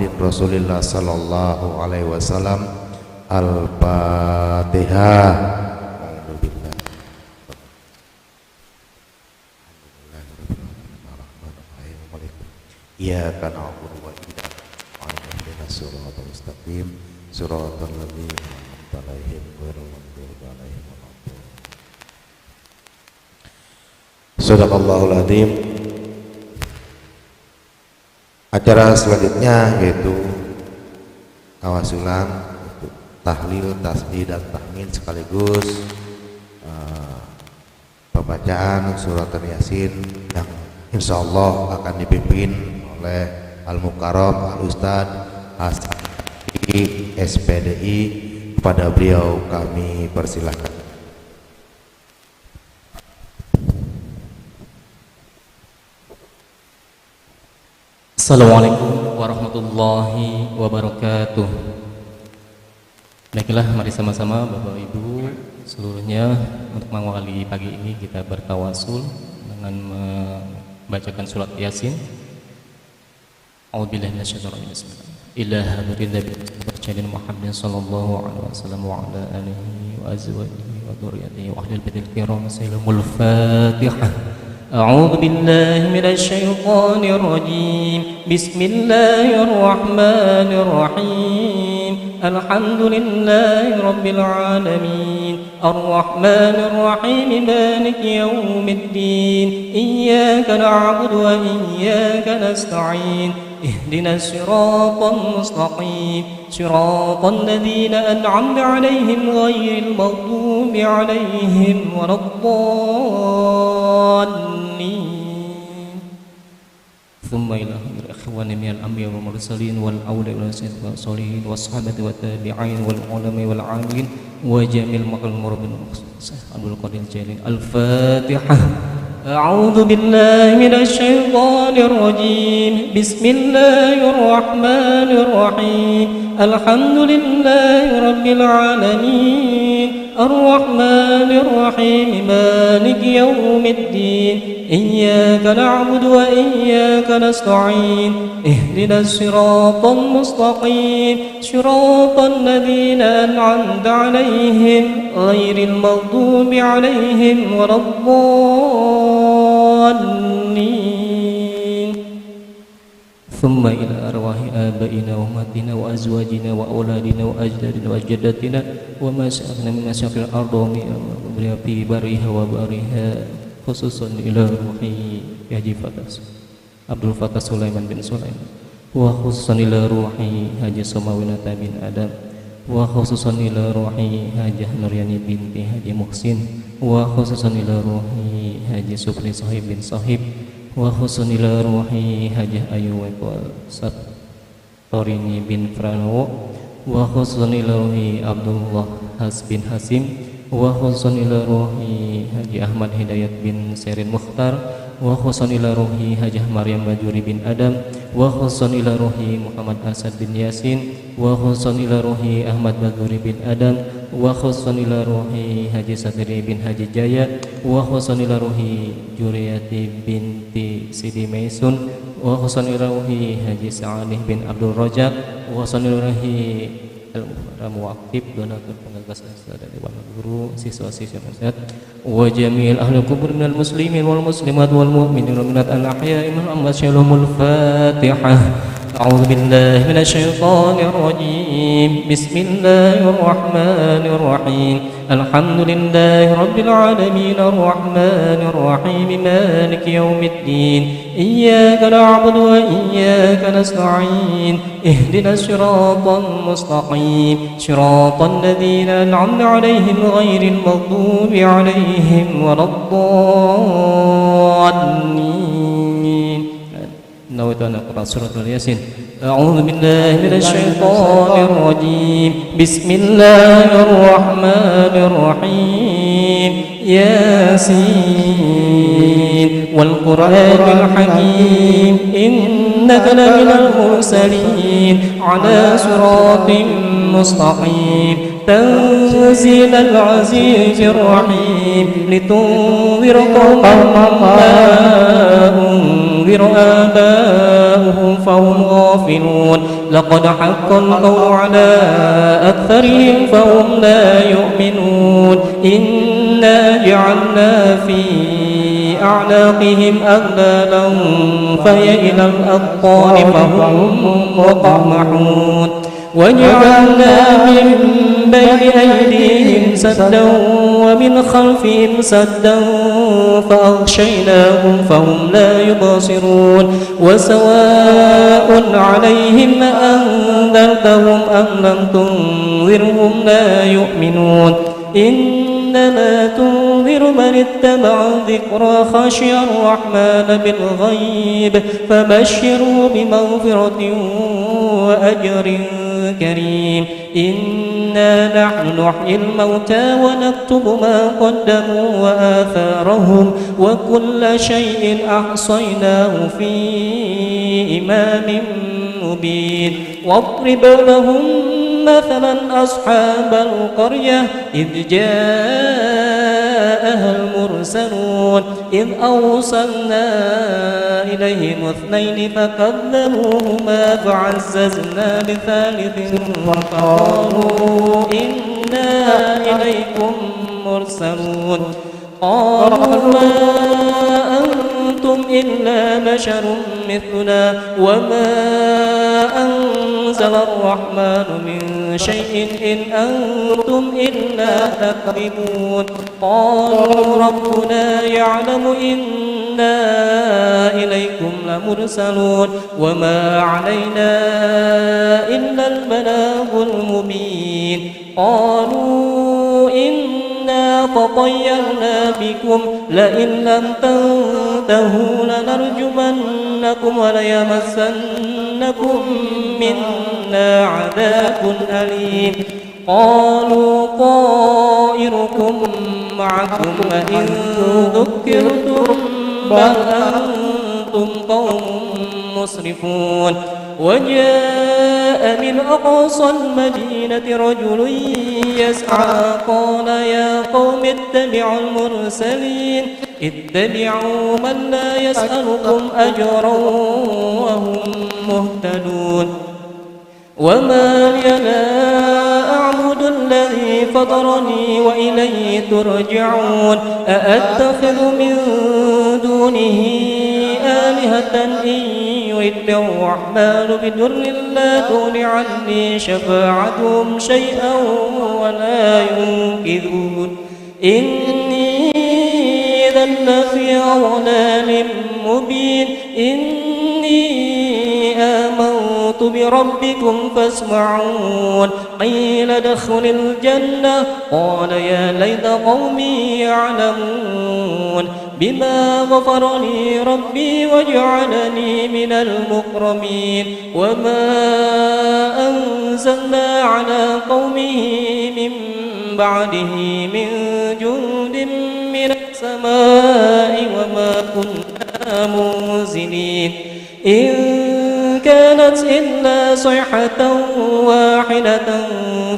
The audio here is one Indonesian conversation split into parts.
Muhammadin Rasulillah sallallahu alaihi wasallam. Al-Fatihah. Iyyaka na'budu wa iyyaka nasta'in ihdinas siratal mustaqim siratal ladzina an'amta 'alaihim ghairil maghdubi 'alaihim waladdallin. Shadaqallahul adzim. Acara selanjutnya yaitu tawasulan, tahlil, tasbih dan tahmid sekaligus pembacaan surat Yasin yang insyaallah akan dipimpin oleh Al-Mukarram Al-Ustaz Hasan SPDI. Kepada beliau kami persilahkan. Assalamualaikum warahmatullahi wabarakatuh. Baiklah, mari sama-sama Bapak Ibu seluruhnya untuk mengawali pagi ini kita bertawasul dengan membacakan surat Yasin. A'udzubillahi minasyaitonir rajim. Bismillah. Ila hadratin Nabi Muhammad sallallahu alaihi wasallam wa ala alihi wa azwajihi wa dzurriyyatihi wa ahlil baitil kiram. Sayyidul Fatihah. A'udzu billahi minasy syaithanir rajim. Bismillahirrahmanirrahim. Alhamdulillahi rabbil alamin. Arrahmanir rahim. Maliki yaumiddin. Iyyaka na'budu wa iyyaka nasta'in. اهدنا الصراط المستقيم صراط الذين أنعمت عليهم غير المغضوب عليهم ولا الضالين. ثم إلى الإخوان من الأنبياء والمرسلين والأولياء والصالحين والصحابة والتابعين والعلماء والعاملين وجميع المقربين عبد القادر الجليل. الفاتحة. أعوذ بالله من الشيطان الرجيم. بسم الله الرحمن الرحيم. الحمد لله رب العالمين. الرحمن الرحيم. مالك يوم الدين. إياك نعبد وإياك نستعين. اهدنا الصراط المستقيم صراط الذين أنعمت عليهم غير المغضوب عليهم ولا الضالين. ثم إلى أرواح آبائنا وأمهاتنا وأزواجنا وأولادنا وأجدادنا وجداتنا وما شاءنا من مشاق الأرض ومن في برها وبرها خصوصا إلى روحي Haji Abdul Fattah Sulaiman bin Sulaiman, wa khususan ila ruhi Haji Somawinata bin Adam, wa khususan ila ruhi Haji Nuryani binti Haji Muhsin, wa khususan ila ruhi Haji Supri Sahib bin Sahib, wa khususan ila ruhi Haji Ayu Sat Torini bin Pranowo, wa khususan ila ruhi Abdullah Has bin Hasim, wa khususan ila ruhi Haji Ahmad Hidayat bin Serin Mukhtar, wa khususan ila ruhi Hajah Maryam Bajuri bin Adam, wa khususan ila ruhi Muhammad Asad bin Yasin, wa khususan ila ruhi Ahmad Bajuri bin Adam, wa khususan ila ruhi Haji Satiri bin Haji Jaya, wa khususan ila ruhi Juriyati binti Sidi Maisun, wa khususan ila ruhi Haji Sa'anih bin Abdul Rajab, wa khususan ila ruhi Muwaqif donatur penggagas dari wali guru siswa-siswa nasihat wa jami'il ahli kubur minal muslimin wal muslimat wal mu'minin wal mu'minat al ahya'i minhum amwat. Syalomul Fatihah. A'udzu billahi minasy syaithanir rajim. Bismillahirrahmanir rahim. Alhamdulillahi rabbil alamin. Arrahmanir rahim. Maliki yaumiddin. Iyyaka na'budu wa iyyaka nasta'in. Ihdinas siratal mustaqim siratal ladzina an'amta 'alaihim ghairil maghdubi 'alaihim waladdallin. Nawaitu an aqra surat Yasin. A'udzu billahi minasy syaithanir rajim. Bismillahirrahmanir rahim. Yasin wal Qur'anil hakim. Innaka laminal mursalin 'ala siratin mustaqim. Tanzilal azizir rahim. Litunzira qauman ma ينذر آباؤهم فهم غافلون لقد حق القول على أكثرهم فهم لا يؤمنون إنا جعلنا في أعناقهم أغلالا فهي إلى الأذقان فهم مقمحون وجعلنا من بين أيديهم سدا ومن خلفهم سدا فأغشيناهم فهم لا يبصرون وسواء عليهم أنذرتهم أم لم تنذرهم لا يؤمنون إنما تنذر من اتبع الذكر خشي الرحمن بالغيب فبشروا بمغفرة وأجر كريم إنا نحن نحيي الموتى ونكتب ما قدموا وآثارهم وكل شيء أحصيناه في إمام مبين واضرب لهم مثلا أصحاب القرية إذ جاءها المرسلون إذ أرسلنا إليهم اثنين فكذبوهما فعززنا بثالث فقالوا إنا إليكم مرسلون قالوا ما أنتم إلا بشر مثلنا وما أنزل الرحمن من شيء إن أنتم إلا تكذبون قالوا ربنا يعلم إنا إليكم لمرسلون وما علينا إلا البلاغ المبين قالوا إنا تطيرنا بكم لئن لم تنتهوا لنرجمنكم وليمسنكم منا عذاب أليم قالوا طائركم معكم أئن ذكرتم بل أنتم قوم مسرفون وجاء من أقصى المدينة رجل يسعى قال يا قوم اتبعوا المرسلين اتبعوا من لا يسألكم أجرا وهم مهتدون وما لي لا أعبد الذي فطرني وإليه ترجعون أأتخذ من دونه آلهة إن يردني الرحمن بضر لا تغن عني شفاعتهم شيئا ولا ينقذون إني إذا لفي ضلال مبين إني آمنت بربكم فاسمعون قيل ادخل الجنة قال يا ليت قومي يعلمون بما غفر لي ربي وجعلني من المكرمين وما أنزلنا على قومه من بعده من جند من السماء وما كنا منزلين إن كانت إلا صيحة واحدة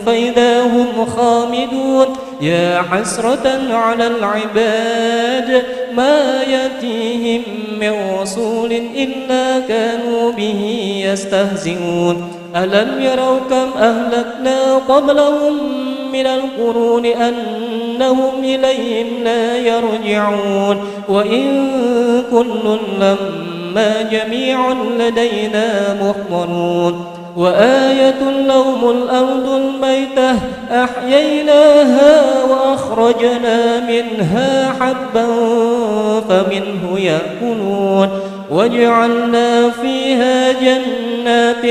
فإذا هم خامدون يا حسرة على العباد ما يأتيهم من رسول إلا كانوا به يستهزئون ألم يروا كم أهلكنا قبلهم من القرون أنهم إليهم لا يرجعون وإن كل لما جميع لدينا محضرون وآية لهم الأرض الميتة أحييناها وأخرجنا منها حبا فمنه يأكلون وجعلنا فيها جنات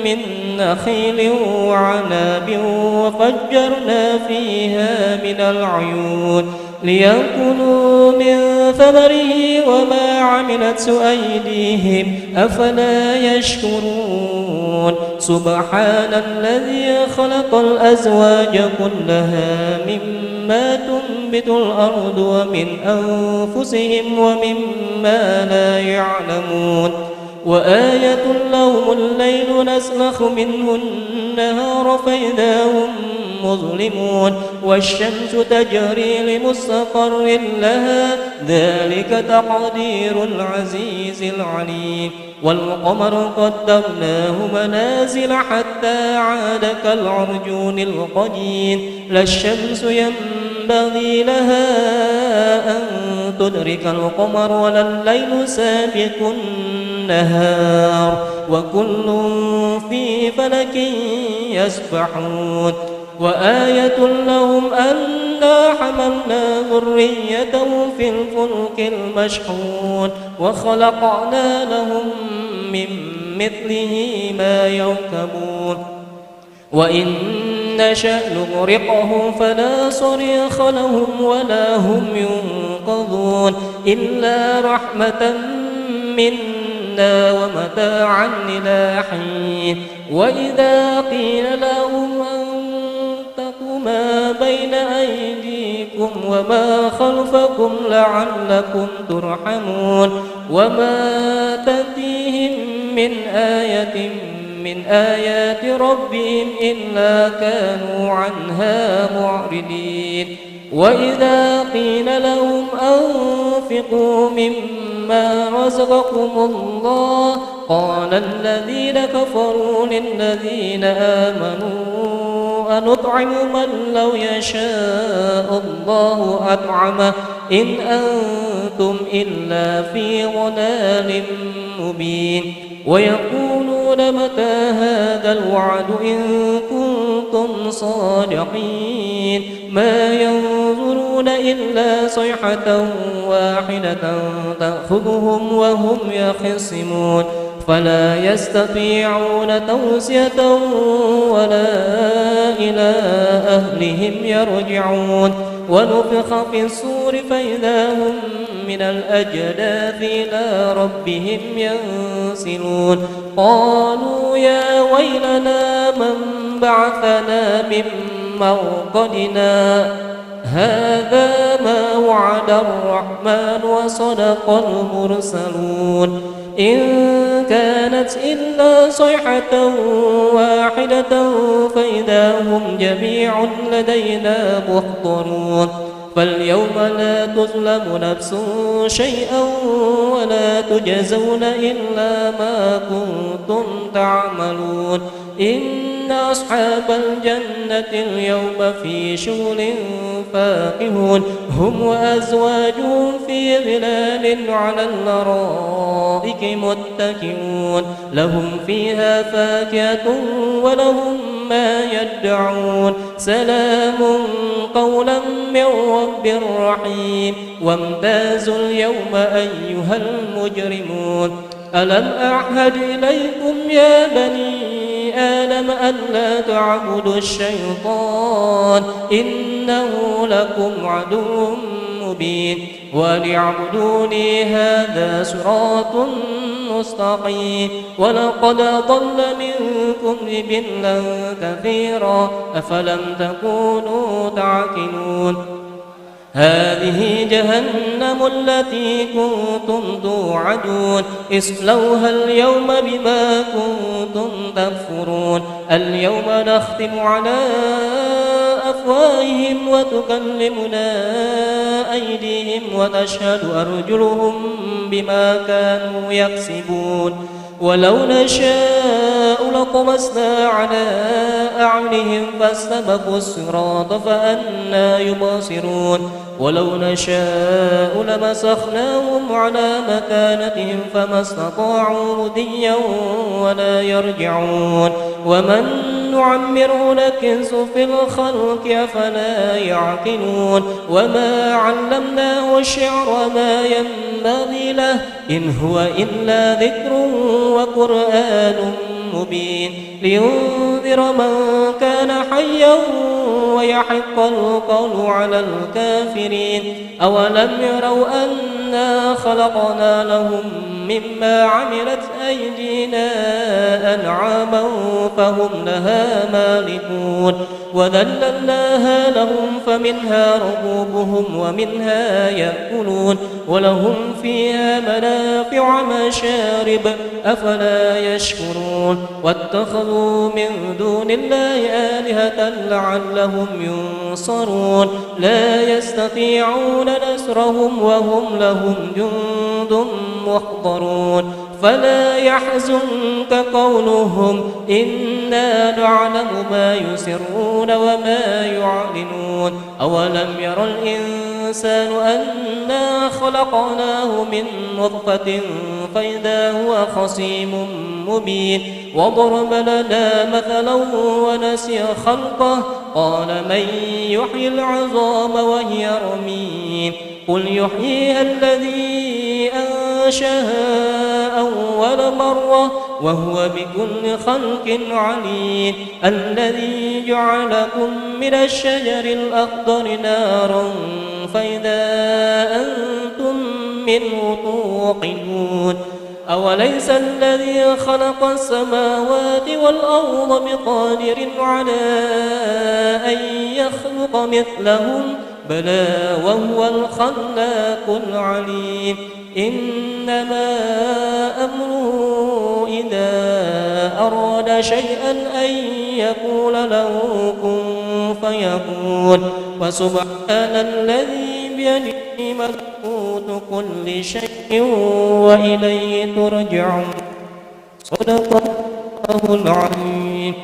من نخيل وعناب وفجرنا فيها من العيون ليأكلوا من ثمره وما عملت أيديهم أفلا يشكرون سبحان الذي خلق الأزواج كلها مما تنبت الأرض ومن أنفسهم ومما لا يعلمون وآية لهم الليل نسلخ منه النهار فإذا هم مظلمون والشمس تجري لمستقر لها ذلك تقدير العزيز العليم والقمر قدرناه منازل حتى عاد كالعرجون القديم لا الشمس ينبغي لها أن تدرك القمر ولا الليل سابق النهار وكل في فلك يسبحون وآية لهم أنا حملنا ذريتهم في الفلك المشحون وخلقنا لهم من مثله ما يركبون وإن نشأ نغرقهم فلا صريخ لهم ولا هم ينقذون إلا رحمة منا ومتاعا إلى حين وإذا قيل لهم أنفقوا ما بين أيديكم وما خلفكم لعلكم ترحمون وما تأتيهم من آية من آيات ربهم إلا كانوا عنها معرضين وإذا قيل لهم أنفقوا مما رزقكم الله قال الذين كفروا للذين آمنوا أنطعم من لو يشاء الله أطعمه إن أنتم إلا في ضلال مبين ويقولون متى هذا الوعد إن كنتم صادقين ما ينظرون إلا صيحة واحدة تأخذهم وهم يخصمون فلا يستطيعون توصية ولا إلى أهلهم يرجعون ونفخ في الصور فإذا هم من الأجداث إلى ربهم ينسلون قالوا يا ويلنا من بعثنا من مرقدنا هذا ما وعد الرحمن وصدق المرسلون إن كانت إلا صيحة واحدة فإذا هم جميع لدينا محضرون فاليوم لا تظلم نفس شيئا ولا تجزون إلا ما كنتم تعملون إن أصحاب الجنة اليوم في شغل فاكهون هم وأزواجهم في ظلال على الأرائك متكئون لهم فيها فاكهة ولهم ما يدعون سلام قولا من رب رحيم وامتازوا اليوم أيها المجرمون ألم أعهد إليكم يا بني آدم ألا تعبدوا الشيطان إنه لكم عدو مبين وليعبدوني هذا صراط مستقيم ولقد ضل منكم جبلا كثيرا أفلم تكونوا تعقلون هذه جهنم التي كنتم توعدون اصلوها اليوم بما كنتم تكفرون اليوم نختم على أفواههم وتكلمنا أيديهم وتشهد أرجلهم بما كانوا يكسبون ولو نشاء لطمسنا على أعينهم فاستبقوا الصراط فأنى يبصرون ولو نشاء لمسخناهم على مكانتهم فما استطاعوا مضيا ولا يرجعون ومن نعمره نكنس في الخلق أفلا يعقلون وما علمناه الشعر ما ينبغي له إن هو إلا ذكر وقرآن مبين لينذر من كان حيا ويحق القول على الكافرين أولم يروا أنا خلقنا لهم مما عملت أيدينا أنعاما فهم لها مالكون وذللناها لهم فمنها ركوبهم ومنها يأكلون ولهم فيها منافع مشارب أفلا يشكرون واتخذوا من دون الله آلهة لعلهم ينصرون لا يستطيعون نصرهم وهم لهم جند محضرون فلا يحزنك قولهم إنا نعلم ما يسرون وما يعلنون أولم ير الإنسان أنا خلقناه من نطفة فإذا هو خصيم مبين وضرب لنا مثلا ونسي خلقه قال من يحيي العظام وهي رميم قل يحييها الذي أنشأها أول مرة وهو بكل خلق عليم الذي جعلكم من الشجر الأخضر نارا فإذا أنتم منه توقدون أوليس الذي خلق السماوات والأرض بقادر على أن يخلق مثلهم بلى وهو الخلاق العليم إنما أمره إذا أراد شيئا أن يقول له كن فيكون وسبحان الذي بيده ملكوت كل شيء وإليه ترجعون صدق الله العظيم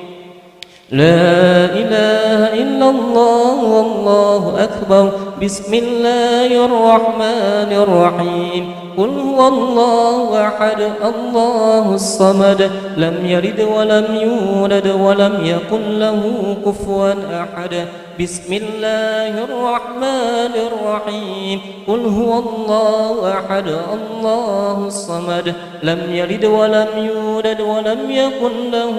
لا إله إلا الله والله أكبر بسم الله الرحمن الرحيم قل هو الله أحد الله الصمد لم يلد ولم يولد ولم يكن له كفوا أحد بسم الله الرحمن الرحيم قل هو الله أحد الله الصمد لم يلد ولم يولد ولم يكن له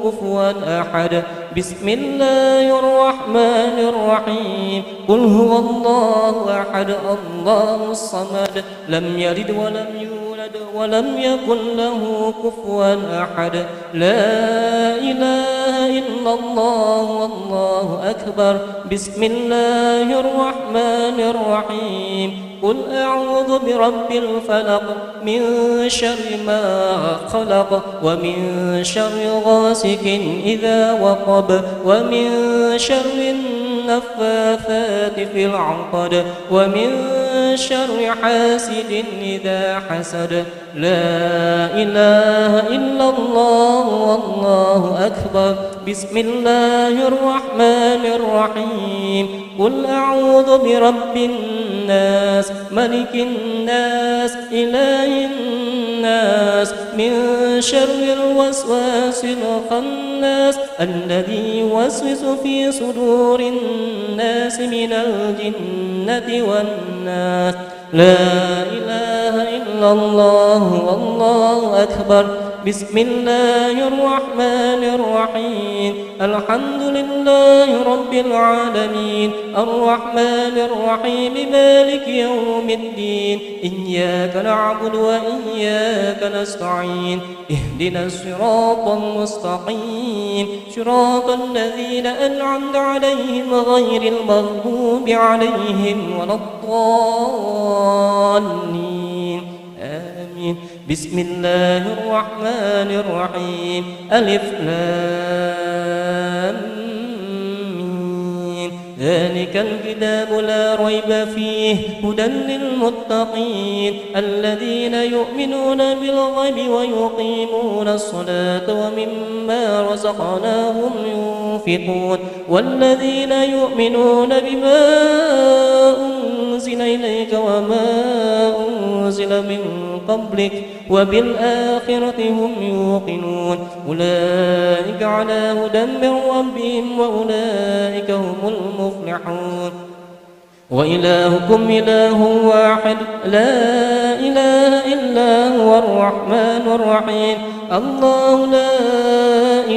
كفوا أحد بسم الله الرحمن الرحيم قل هو الله أحد الله الصمد لم يلد ولم يولد ولم يكن له كفوا أحد لا إله إلا الله والله أكبر بسم الله الرحمن الرحيم قل أعوذ برب الفلق من شر ما خلق ومن شر غاسق إذا وقب ومن شر النفاثات في العقد ومن شر حاسد إذا حسد لا إله إلا الله والله أكبر بسم الله الرحمن الرحيم قل أعوذ برب الناس ملك الناس إله الناس من شر الوسواس الخناس الذي يوسوس في صدور الناس من الجنة والناس لا إله إلا الله والله أكبر بسم الله الرحمن الرحيم الحمد لله رب العالمين الرحمن الرحيم مالك يوم الدين إياك نعبد وإياك نستعين اهدنا الصراط المستقيم صراط الذين أنعمت عليهم غير المغضوب عليهم ولا الضالين آمين بسم الله الرحمن الرحيم ألف لام ميم ذلك الكتاب لا ريب فيه هدى للمتقين الذين يؤمنون بالغيب ويقيمون الصلاة ومما رزقناهم ينفقون والذين يؤمنون بما أنزل إليك وما أنزل من قبلك وبالآخرة هم يوقنون أولئك على هدى من ربهم وأولئك هم المفلحون وإلهكم إله واحد لا إله إلا هو الرحمن الرحيم الله لا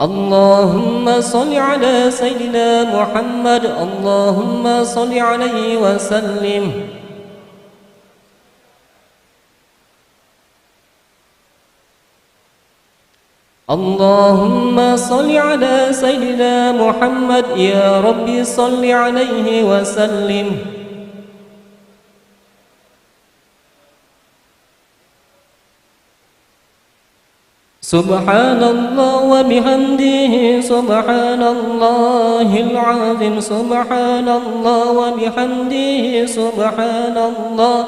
اللهم صل على سيدنا محمد اللهم صل عليه وسلم اللهم صل على سيدنا محمد يا ربي صل عليه وسلم سبحان الله وبحمده سبحان الله العظيم سبحان الله وبحمده سبحان الله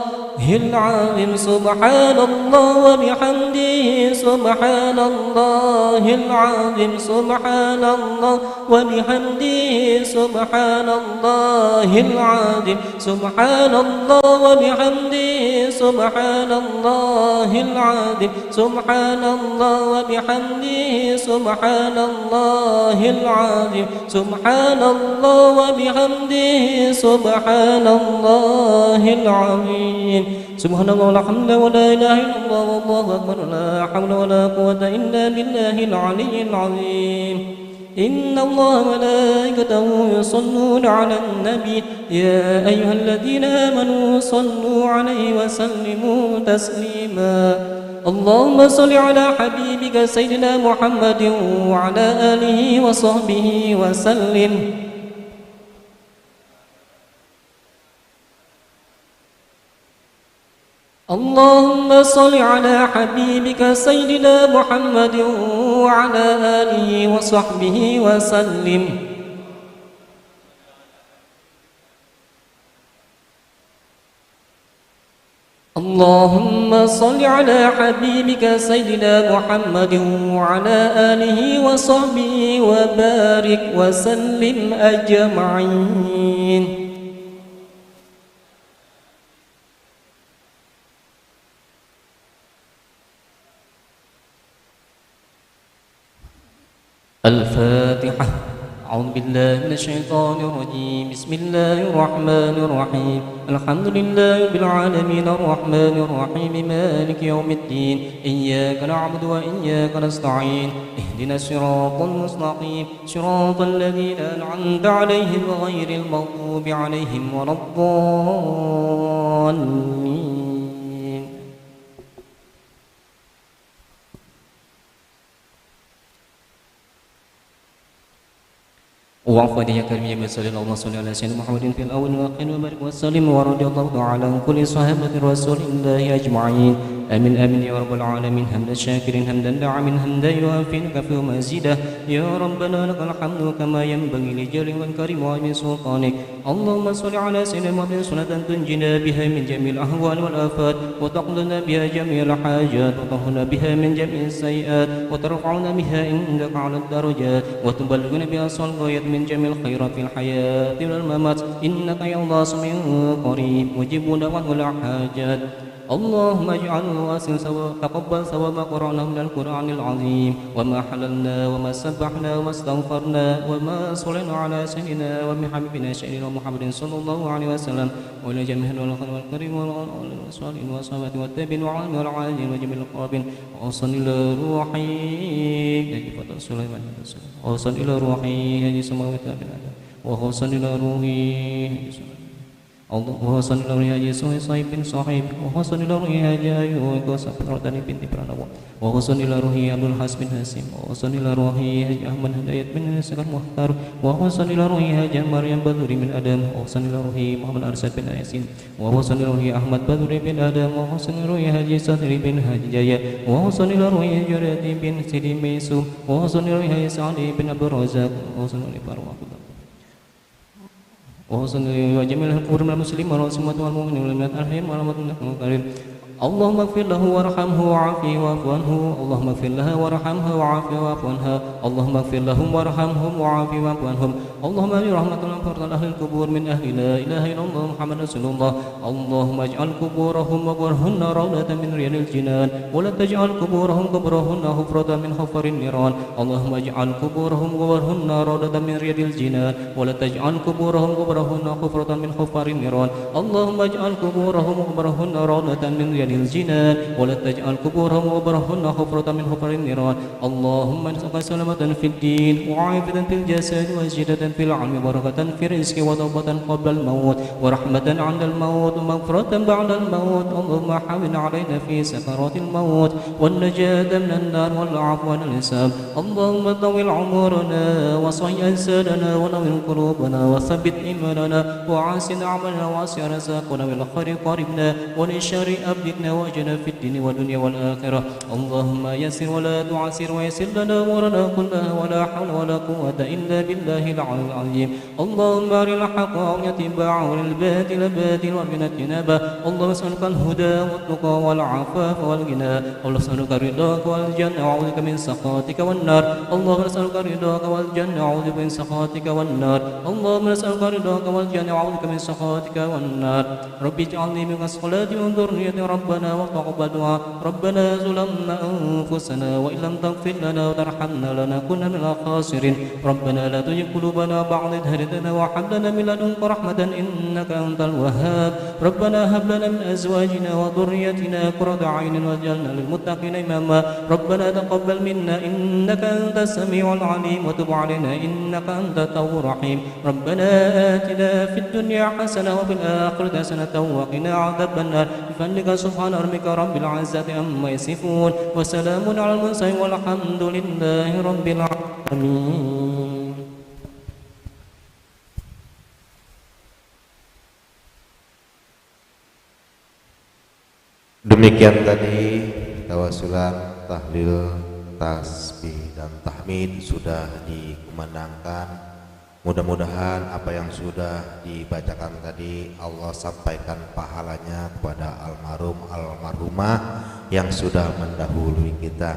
العظيم سبحان الله وبحمده سبحان الله العظيم سبحان الله وبحمده سبحان الله العظيم سبحان الله وبحمده سبحان الله العظيم سبحان الله وبحمده سبحان الله العظيم سبحان الله وبحمده سبحان الله العظيم سبحان الله والحمد ولا إله إلا الله والله أكبر لا حول ولا قوة إلا بالله العلي العظيم إن الله وملائكته يصلون على النبي يا أيها الذين آمنوا صلوا عليه وسلموا تسليما اللهم صل على حبيبك سيدنا محمد وعلى آله وصحبه وسلم اللهم صل على حبيبك سيدنا محمد وعلى آله وصحبه وسلم اللهم صل على حبيبك سيدنا محمد وعلى آله وصحبه وبارك وسلم أجمعين الفاتحة أعوذ بالله من الشيطان الرجيم بسم الله الرحمن الرحيم الحمد لله رب العالمين الرحمن الرحيم مالك يوم الدين إياك نعبد وإياك نستعين اهدنا الصراط المستقيم صراط الذين أنعمت عليهم غير المغضوب عليهم ولا الضالين وعفوا يا كريم يا صلى الله على سيدنا محمد في الأول والآخر وبارك وسلم ورضي الله تعالى عن كل صحابة رسول الله أجمعين آمين آمين يا رب العالمين حمدا شاكرين حمدا داعمين حمدا يوافي كفي ومزيدا يا ربنا لك الحمد كما ينبغي لجلال والكريم وعظيم سلطانك اللهم صل على سيدنا محمد صلاة تنجينا بها من جميع الأهوال والآفات وتقضنا بها جميع الحاجات وتطهرنا بها من جميع السيئات وترفعنا بها عندك على الدرجات وتبلغنا بها أصل الغايات من جميع الخيرات في الحياة والممات إنك يا الله سميع قريب مجيب دعوات والحاجات اللهم اجعله واسع تقبل ثواب ما قرأناه من القرآن العظيم وما حللنا وما سبحنا وما استغفرنا وما صلينا على سيدنا وحبيبنا سيدنا محمد صلى الله عليه وسلم وإلى جميع الخلق والكريم والصالحين والصحابة والتابعين وعلم والعالمين وجميع القرابين وصل إلى روحي يجب سليمان وصل إلى روحي يجب سماوات وصل إلى روحي Allah sallallahu alaihi wasallam bin sahib wa sallallahu alaihi wa sallam binti Pranawa wa sallallahu alaihi Abdul Has bin Hasim wa sallallahu alaihi Ahmad Hidayat bin Sakar Muhtar wa sallallahu alaihi Maryam Baduri bin Adam wa sallallahu alaihi Muhammad Arsyad bin Yasin wa sallallahu alaihi Ahmad Baduri bin Adam wa sallallahu alaihi Haji Sadri bin Haji Jaya wa sallallahu alaihi Jurati bin Sidi Mesum wa sallallahu alaihi Sa'di bin Abdul Razak wa sallallahu alaihi Farwa وصلى وجميع القبور من المسلمين والمسلمات والمؤمنين والمؤمنات الحي والأموات إنك قريب اللهم اغفر له وارحمه وعافه واعف عنه اللهم اغفر لها وارحمها وعافها واعف عنها اللهم اغفر لهم وارحمهم وعافهم واعف عنهم اللهم اجعل رحمة فرد أهل القبور من أهل لا إله إلا الله محمد رسول الله اللهم اجعل قبورهم وقبرهن روضة من رياض الجنان ولا تجعل قبورهن حفرة من حفر النيران اللهم اجعل قبورهم وقبرهن روضة من رياض الجنان ولا تجعل قبورهن حفرة من حفر النيران اللهم اجعل قبورهم وقبرهن روضة من رياض الجنان ولا تجعل قبورهم وقبورهن حفرة من حفر النيران اللهم ارزقنا سلامة في الدين وعافية في الجسد وزيادة في العلم وبركة في الرزق وتوبة قبل الموت ورحمة عند الموت ومغفرة بعد الموت اللهم حاول علينا في سكرات الموت والنجاة من النار والعفو عن الحساب اللهم طول عمرنا وصحي أجسادنا ونور قلوبنا وثبت إيماننا وعاسن أعمالنا واسع رزاقنا بالخير قربنا ومن شر أبدنا واجنا في الدين والدنيا والآخرة اللهم يسر ولا تعسر ويسر لنا أمورنا كلها ولا حول ولا قوة إلا بالله العلي العظيم اللهم أرنا الحق حقا اتباعه والباطل باطلا وارنا اجتنابه اللهم نسألك الهدى والتقى والعفاف والغنى اللهم نسألك رضاك والجنة وأعوذ بك من سخطك والنار اللهم نسألك رضاك والجنة وأعوذ بك من سخطك والنار اللهم نسألك رضاك والجنة وأعوذ بك من سخطك والنار رب اجعلني من الصلاة وذرية ربنا وتقبل دعاء ربنا ظلمنا أنفسنا وإن لم تغفر لنا وترحمنا لنكن من الخاسرين ربنا لا تزغ قلوبنا بعد إذ هديتنا وهب لنا من لدنك رحمة إنك أنت الوهاب ربنا هب لنا من أزواجنا وذريتنا قرة أعين واجعلنا للمتقين إماما ربنا تقبل منا إنك أنت السميع العليم وتب علينا إنك أنت التواب الرحيم ربنا آتنا في الدنيا حسنة وفي الآخرة حسنة وقنا عذاب النار بفضلك سبحان ربك رب العزة عما يصفون وسلام على المرسلين والحمد لله رب العالمين. Demikian tadi tawasulan, tahlil, tasbih dan tahmid sudah dikumandangkan. Mudah-mudahan apa yang sudah dibacakan tadi Allah sampaikan pahalanya kepada almarhum almarhumah yang sudah mendahului kita,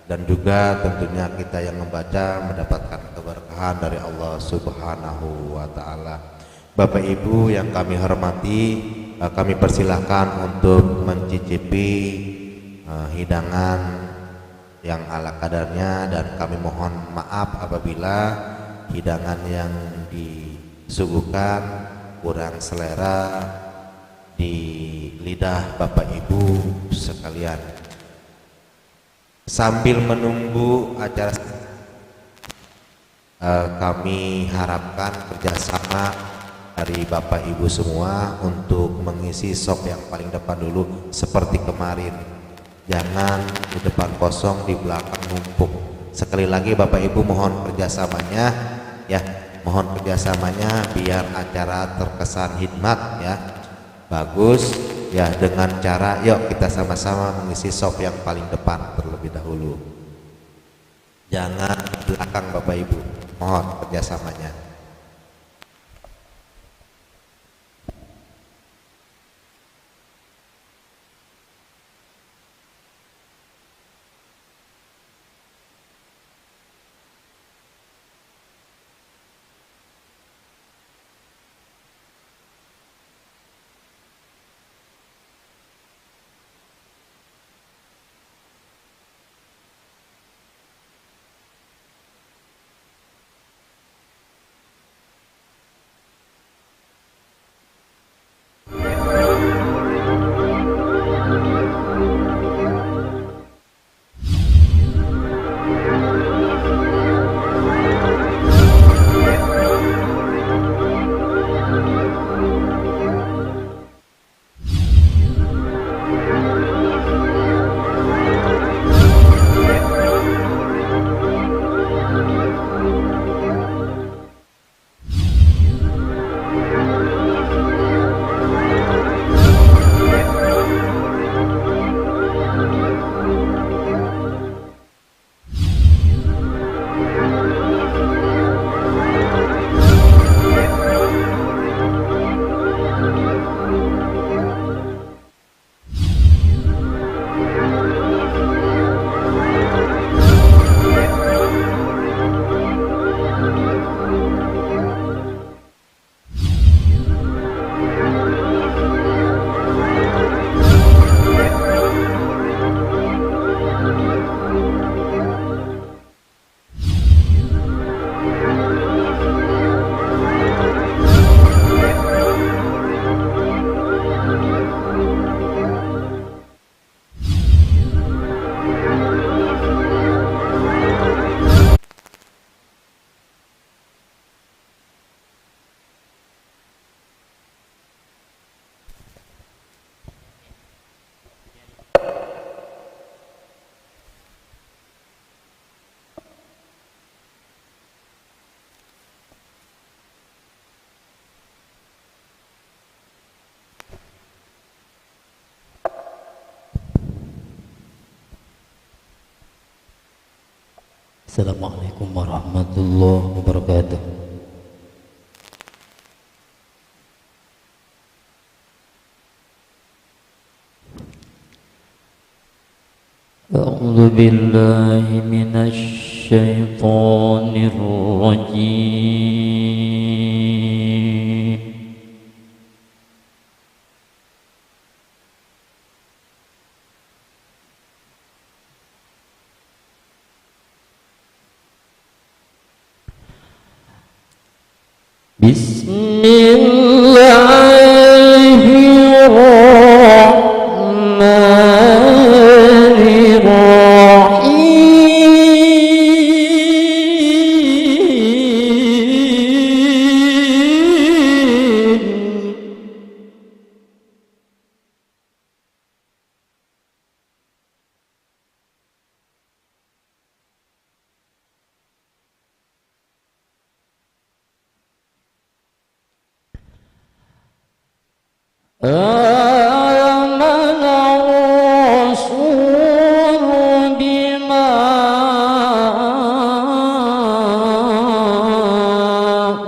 dan juga tentunya kita yang membaca mendapatkan keberkahan dari Allah Subhanahu wa taala. Bapak Ibu yang kami hormati, kami persilahkan untuk mencicipi hidangan yang ala kadarnya, dan kami mohon maaf apabila hidangan yang disuguhkan kurang selera di lidah Bapak Ibu sekalian. Sambil menunggu acara kami harapkan kerjasama dari Bapak Ibu semua untuk mengisi sop yang paling depan dulu seperti kemarin. Jangan di depan kosong, di belakang numpuk. Sekali lagi Bapak Ibu mohon kerjasamanya ya, mohon kerjasamanya biar acara terkesan hikmat ya, bagus ya, dengan cara yuk kita sama-sama mengisi sop yang paling depan terlebih dahulu. Jangan di belakang Bapak Ibu, mohon kerjasamanya. Assalamualaikum warahmatullahi wabarakatuh. A'udzu billahi minasy syaithanir rajim. Bismillahirrahmanirrahim. آمن الرسول بما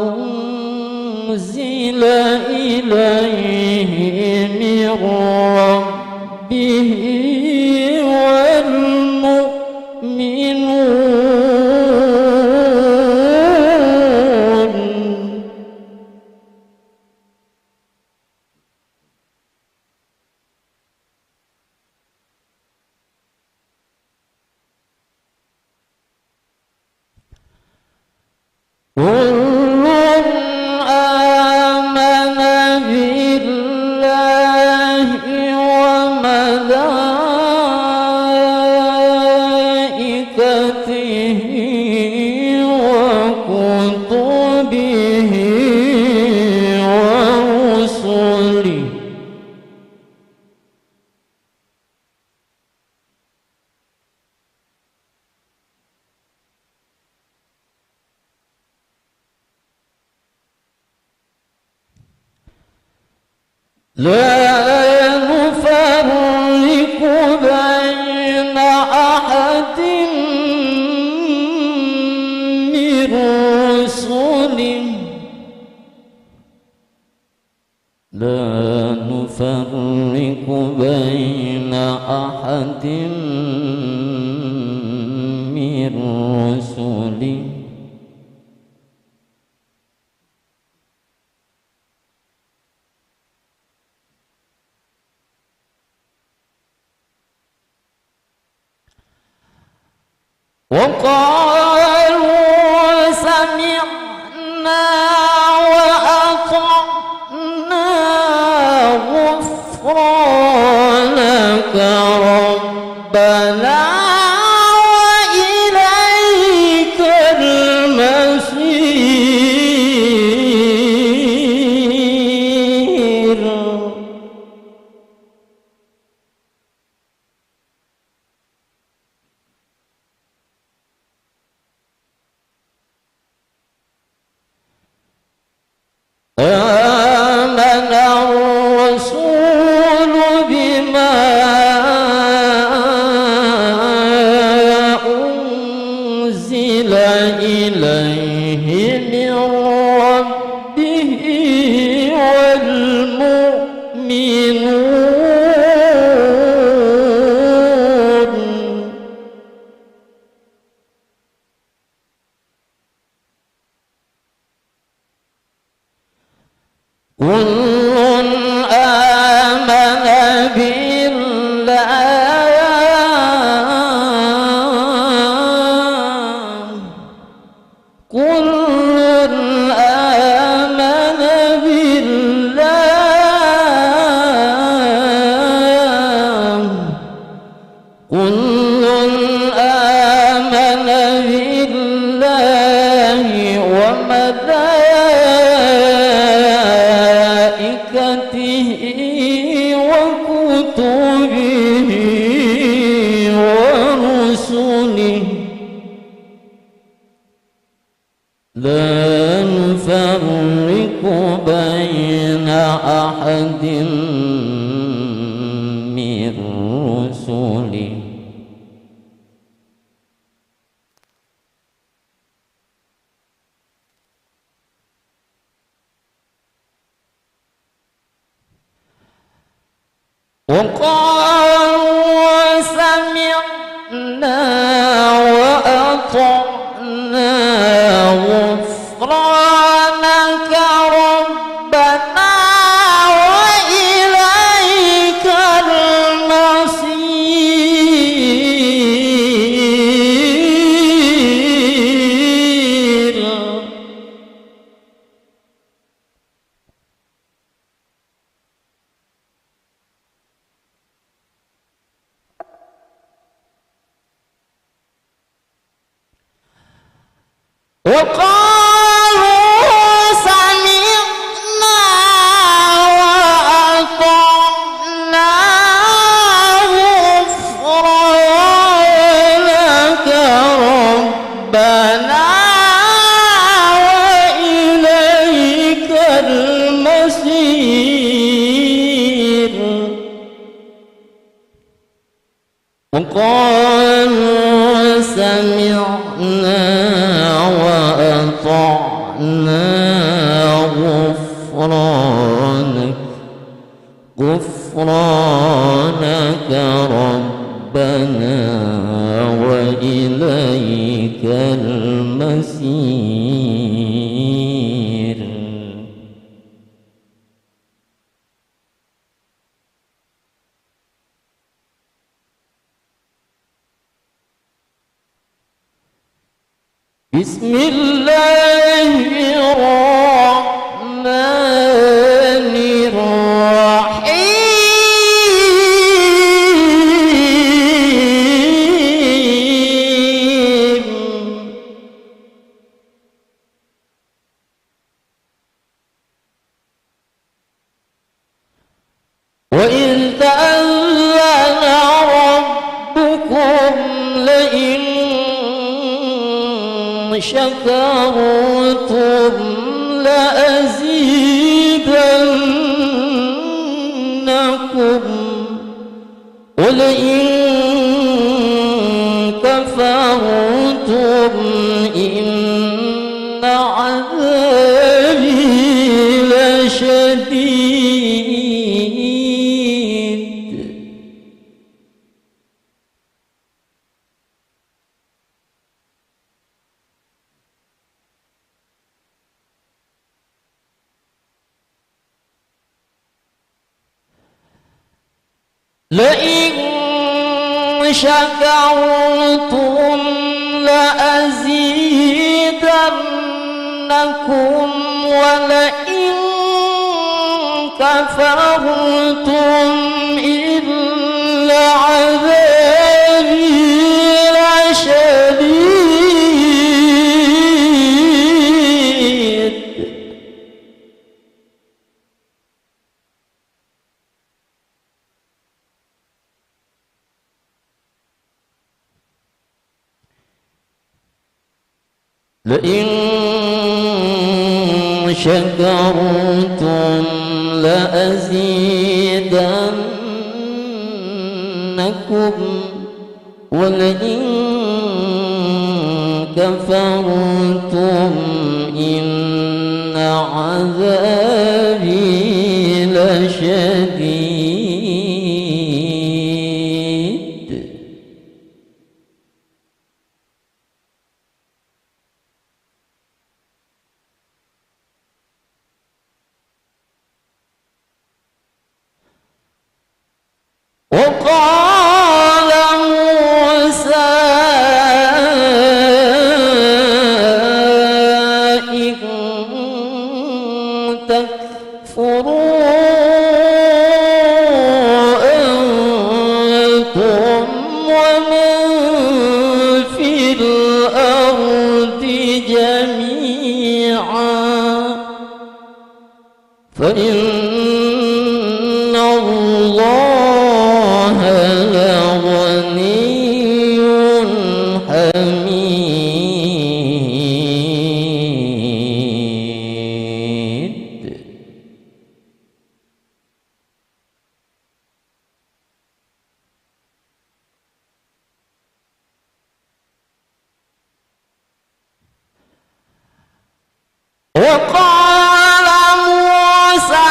أنزل إليه من ربه والمؤمنون كل آمن بالله وملائكته وكتبه ورسله لا نفرق بين أحد من رسله لا نفرق بين أحد من رسله وقالوا سمعنا وأطعنا غفرانك ربنا وإليك المصير آمن الرسول بما أنزل إليه من ربه والمؤمنون كل آمن بالله كل آمن بالله كل آمن بالله وملائكته وكتبه ورسله لا نفرق بين أحد من رسله وقالوا سمعنا وأطعنا غفرانك ربنا وإليك المصير. وقالوا سمعنا وأطعنا غفرانك ربنا وإليك المصير. وقالوا سمعنا وأطعنا غفرانك ربنا وإليك المصير. بسم الله الرحمن الرحيم. وإذ تأذن ربكم لئن شكرتم لأزيدنكم ولئن كفرتم إن عذابي لشديد. لئن شكرتم لأزيدنكم ولئن كفرتم إن عذابي لشديد. لئن شكرتم لأزيدنكم ولئن كفرتم إن عذابي لشديد. وقال موسى إن تكفروا أنتم ومن في الأرض جميعا فإن الله لغني حميد. وقال موسى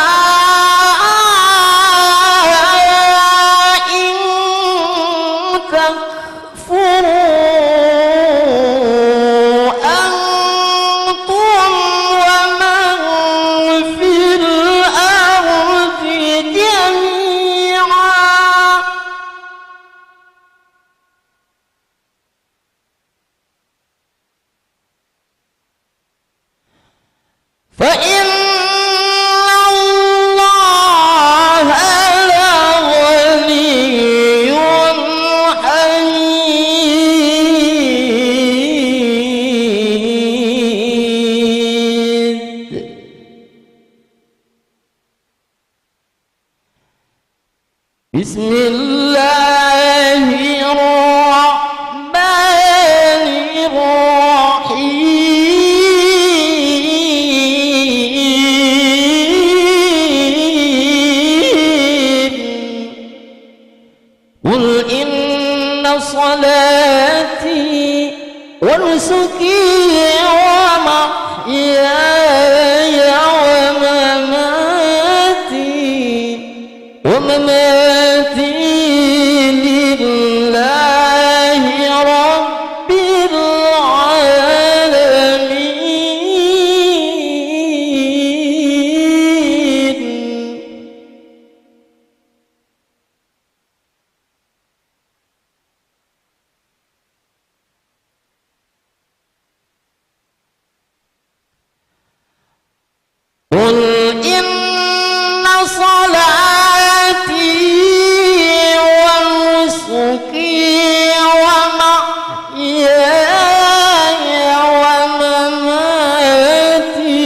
Bismillahirrahmanirrahim. Qul inna salati wa nusuki wa mahyaya wa mamati lillahi rabbil alamin. Qul inna salati wa nusuki wa mahyaya wa mamati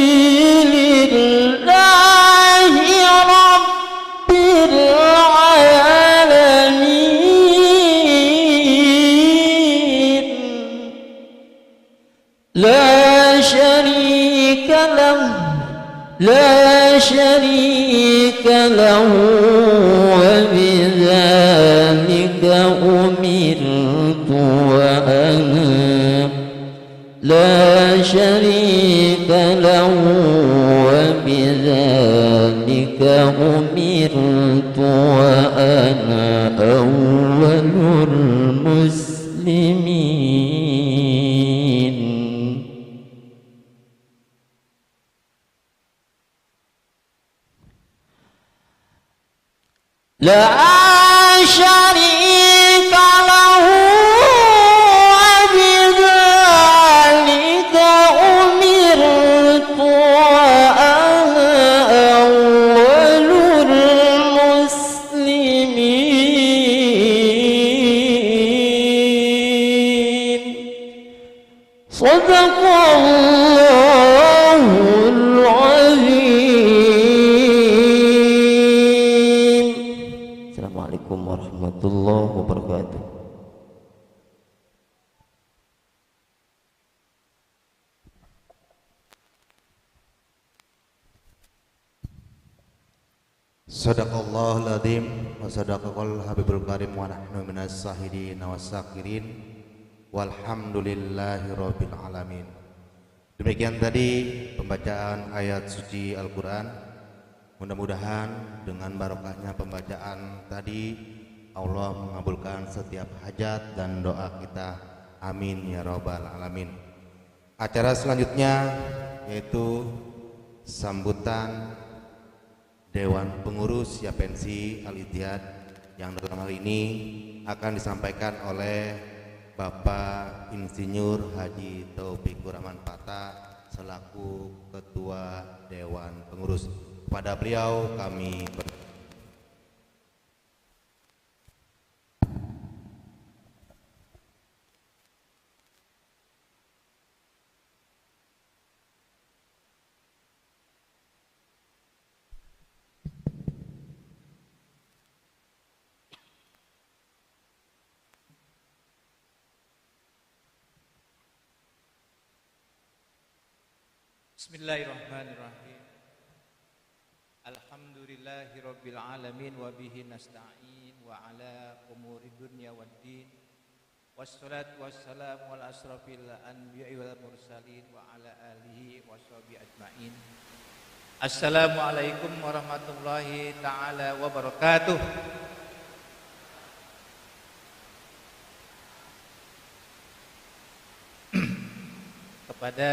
lillahi rabbil alamin. La syarika lahu لا شريك له وبذلك أمرت وأنا لا شريك له وبذلك أمرت وأنا أول المسلمين. لا شريك له وبذلك أمرت وأنا أول المسلمين. صدق الله العظيم. Assalamualaikum warahmatullahi wabarakatuh. Sadaqallahul adzim wa sadaqal habibul karim wa nahnu minas sahidin was-sakirin walhamdulillahi rabbil alamin. Demikian tadi pembacaan ayat suci Al-Qur'an. Mudah-mudahan dengan barokahnya pembacaan tadi Allah mengabulkan setiap hajat dan doa kita. Amin ya rabbal alamin. Acara selanjutnya yaitu sambutan Dewan Pengurus Yapensi Al-Ittihad yang dalam hal ini akan disampaikan oleh Bapak Insinyur Haji Taufikur Rahman Pata selaku Ketua Dewan Pengurus. Kepada beliau kami Bismillahirrahmanirrahim. Alhamdulillahirabbil alamin wa bihi nasta'in wa ala umuri dunya waddin. Wassalatu wassalamu ala asrafil anbiya'i wal mursalin wa ala alihi washabihi ajmain. Assalamualaikum warahmatullahi taala wabarakatuh. Kepada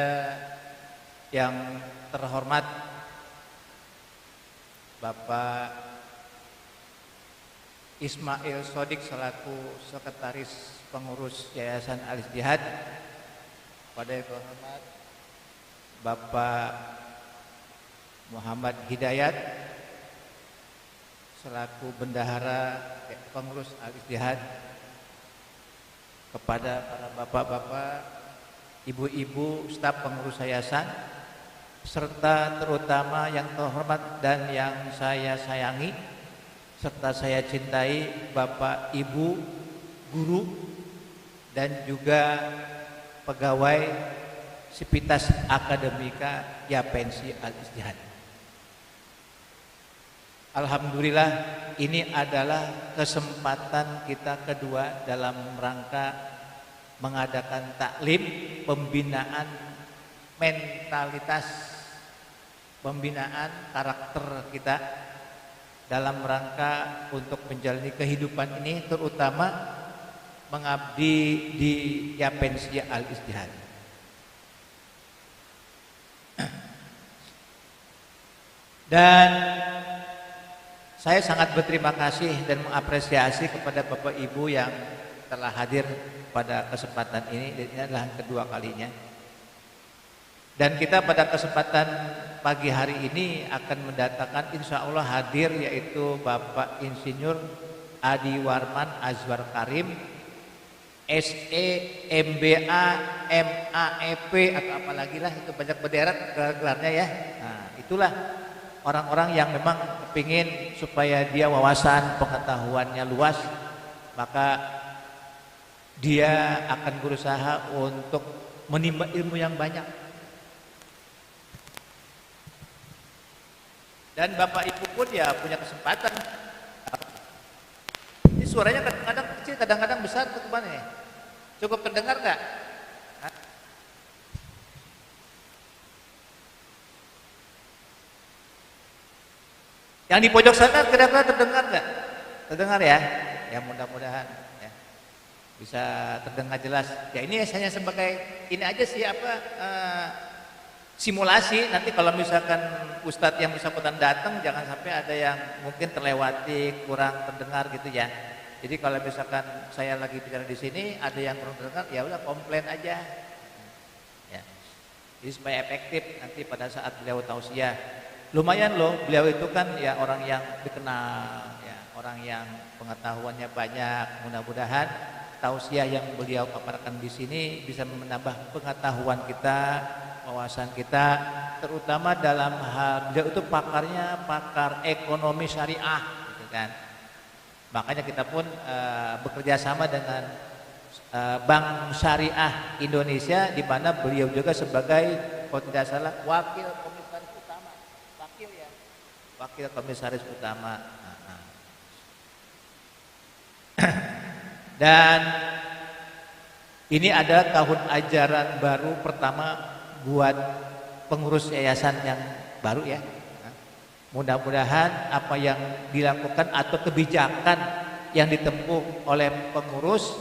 yang terhormat Bapak Ismail Sodik selaku Sekretaris Pengurus Yayasan Al-Ittihad, pada yang terhormat Bapak Muhammad Hidayat selaku Bendahara Pengurus Al-Ittihad, kepada para bapak-bapak, ibu-ibu, staf pengurus yayasan, serta terutama yang terhormat dan yang saya sayangi, serta saya cintai, Bapak Ibu guru dan juga pegawai Sivitas Akademika Yapensi Al-Ijtihad. Alhamdulillah, ini adalah kesempatan kita kedua dalam rangka mengadakan taklim pembinaan mentalitas, pembinaan karakter kita dalam rangka untuk menjalani kehidupan ini, terutama mengabdi di Yapensi Al-Ijtihad. Dan saya sangat berterima kasih dan mengapresiasi kepada Bapak Ibu yang telah hadir pada kesempatan ini. Ini adalah kedua kalinya. Dan kita pada kesempatan pagi hari ini akan mendatangkan insya Allah hadir, yaitu Bapak Insinyur Adi Warman Azwar Karim, SE, MBA, MAEP atau apalagi lah, itu banyak berderet gelarnya ya. Nah, itulah orang-orang yang memang kepingin supaya dia wawasan pengetahuannya luas, maka dia akan berusaha untuk menimba ilmu yang banyak. Dan Bapak Ibu pun ya punya kesempatan. Ini suaranya kadang-kadang kecil, kadang-kadang besar, ke mana ya? Cukup terdengar nggak? Yang di pojok sana kira-kira terdengar nggak? Terdengar ya? Ya mudah-mudahan ya bisa terdengar jelas. Ya ini hanya sebagai ini aja sih simulasi. Nanti kalau misalkan Ustadz yang bersangkutan datang, jangan sampai ada yang mungkin terlewati, kurang terdengar gitu ya. Jadi kalau misalkan saya lagi bicara di sini ada yang kurang terdengar, ya udah komplain aja. Ya. Jadi supaya efektif nanti pada saat beliau tausiah. Lumayan loh, beliau itu kan ya orang yang dikenal, ya, orang yang pengetahuannya banyak. Mudah-mudahan tausiah yang beliau paparkan di sini bisa menambah pengetahuan kita, wawasan kita, terutama dalam hal beliau itu pakarnya pakar ekonomi syariah, gitu kan. Makanya kita pun bekerja sama dengan Bank Syariah Indonesia, di mana beliau juga sebagai, kalau tidak salah, wakil komisaris utama. Dan ini adalah tahun ajaran baru pertama buat pengurus yayasan yang baru ya. Mudah-mudahan apa yang dilakukan atau kebijakan yang ditempuh oleh pengurus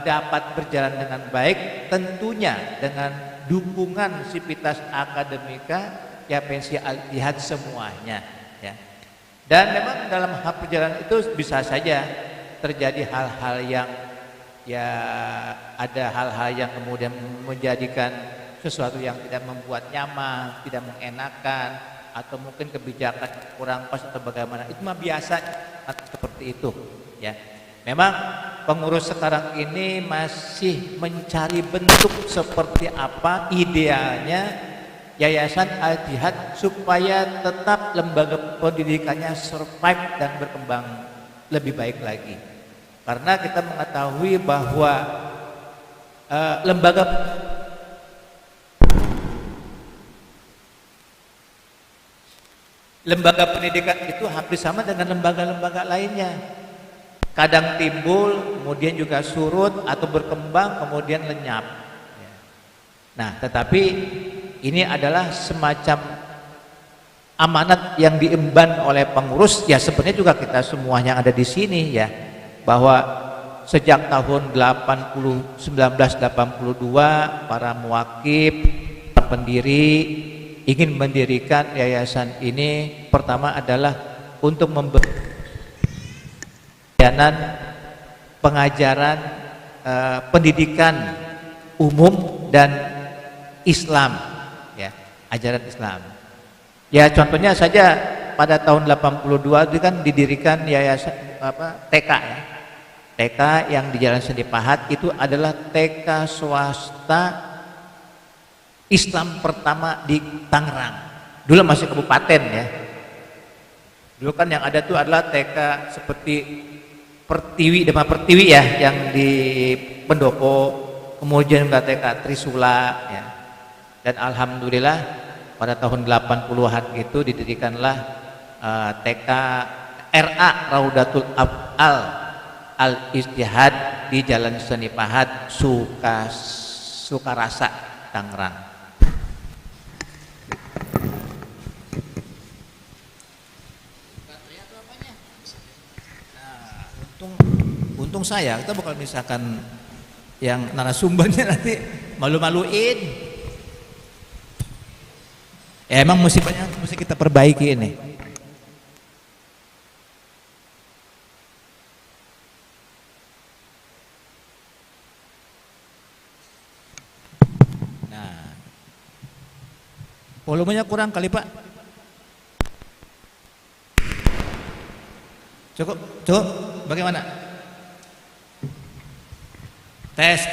dapat berjalan dengan baik, tentunya dengan dukungan Sivitas Akademika Yapensi Al-Ijtihad semuanya ya. Dan memang dalam hal perjalanan itu bisa saja terjadi hal-hal yang ya, ada hal-hal yang kemudian menjadikan sesuatu yang tidak membuat nyaman, tidak mengenakan, atau mungkin kebijakan kurang pas atau bagaimana. Itu mah biasa seperti itu ya. Memang pengurus sekarang ini masih mencari bentuk seperti apa idealnya Yayasan Al-Ijtihad supaya tetap lembaga pendidikannya survive dan berkembang lebih baik lagi. Karena kita mengetahui bahwa lembaga pendidikan itu hampir sama dengan lembaga-lembaga lainnya. Kadang timbul, kemudian juga surut atau berkembang, kemudian lenyap. Nah, tetapi ini adalah semacam amanat yang diemban oleh pengurus, ya sebenarnya juga kita semua yang ada di sini ya, bahwa sejak tahun 1982 para muwakib, para pendiri ingin mendirikan yayasan ini. Pertama adalah untuk memberi pengajaran pendidikan umum dan Islam. Ajaran Islam. Ya contohnya saja pada tahun 82 itu kan didirikan yayasan TK ya. TK yang di Jalan Sendi Pahat itu adalah TK swasta Islam pertama di Tangerang. Dulu masih kabupaten ya. Dulu kan yang ada tuh adalah TK seperti Pertiwi, Dema Pertiwi ya, yang di Pendopo, kemudian juga TK Trisula ya. Dan alhamdulillah pada tahun 80-an itu didirikanlah TK RA Raudatul Af'al Al-Ijtihad di Jalan Seni Pahat, Sukarasa, Tangerang. Nah, untung saya, kita bukan misalkan yang narasumbernya nanti malu-maluin. Ya, emang musibahnya mesti kita perbaiki ini. Nah, volumenya kurang kali Pak. Cukup, bagaimana? Tes.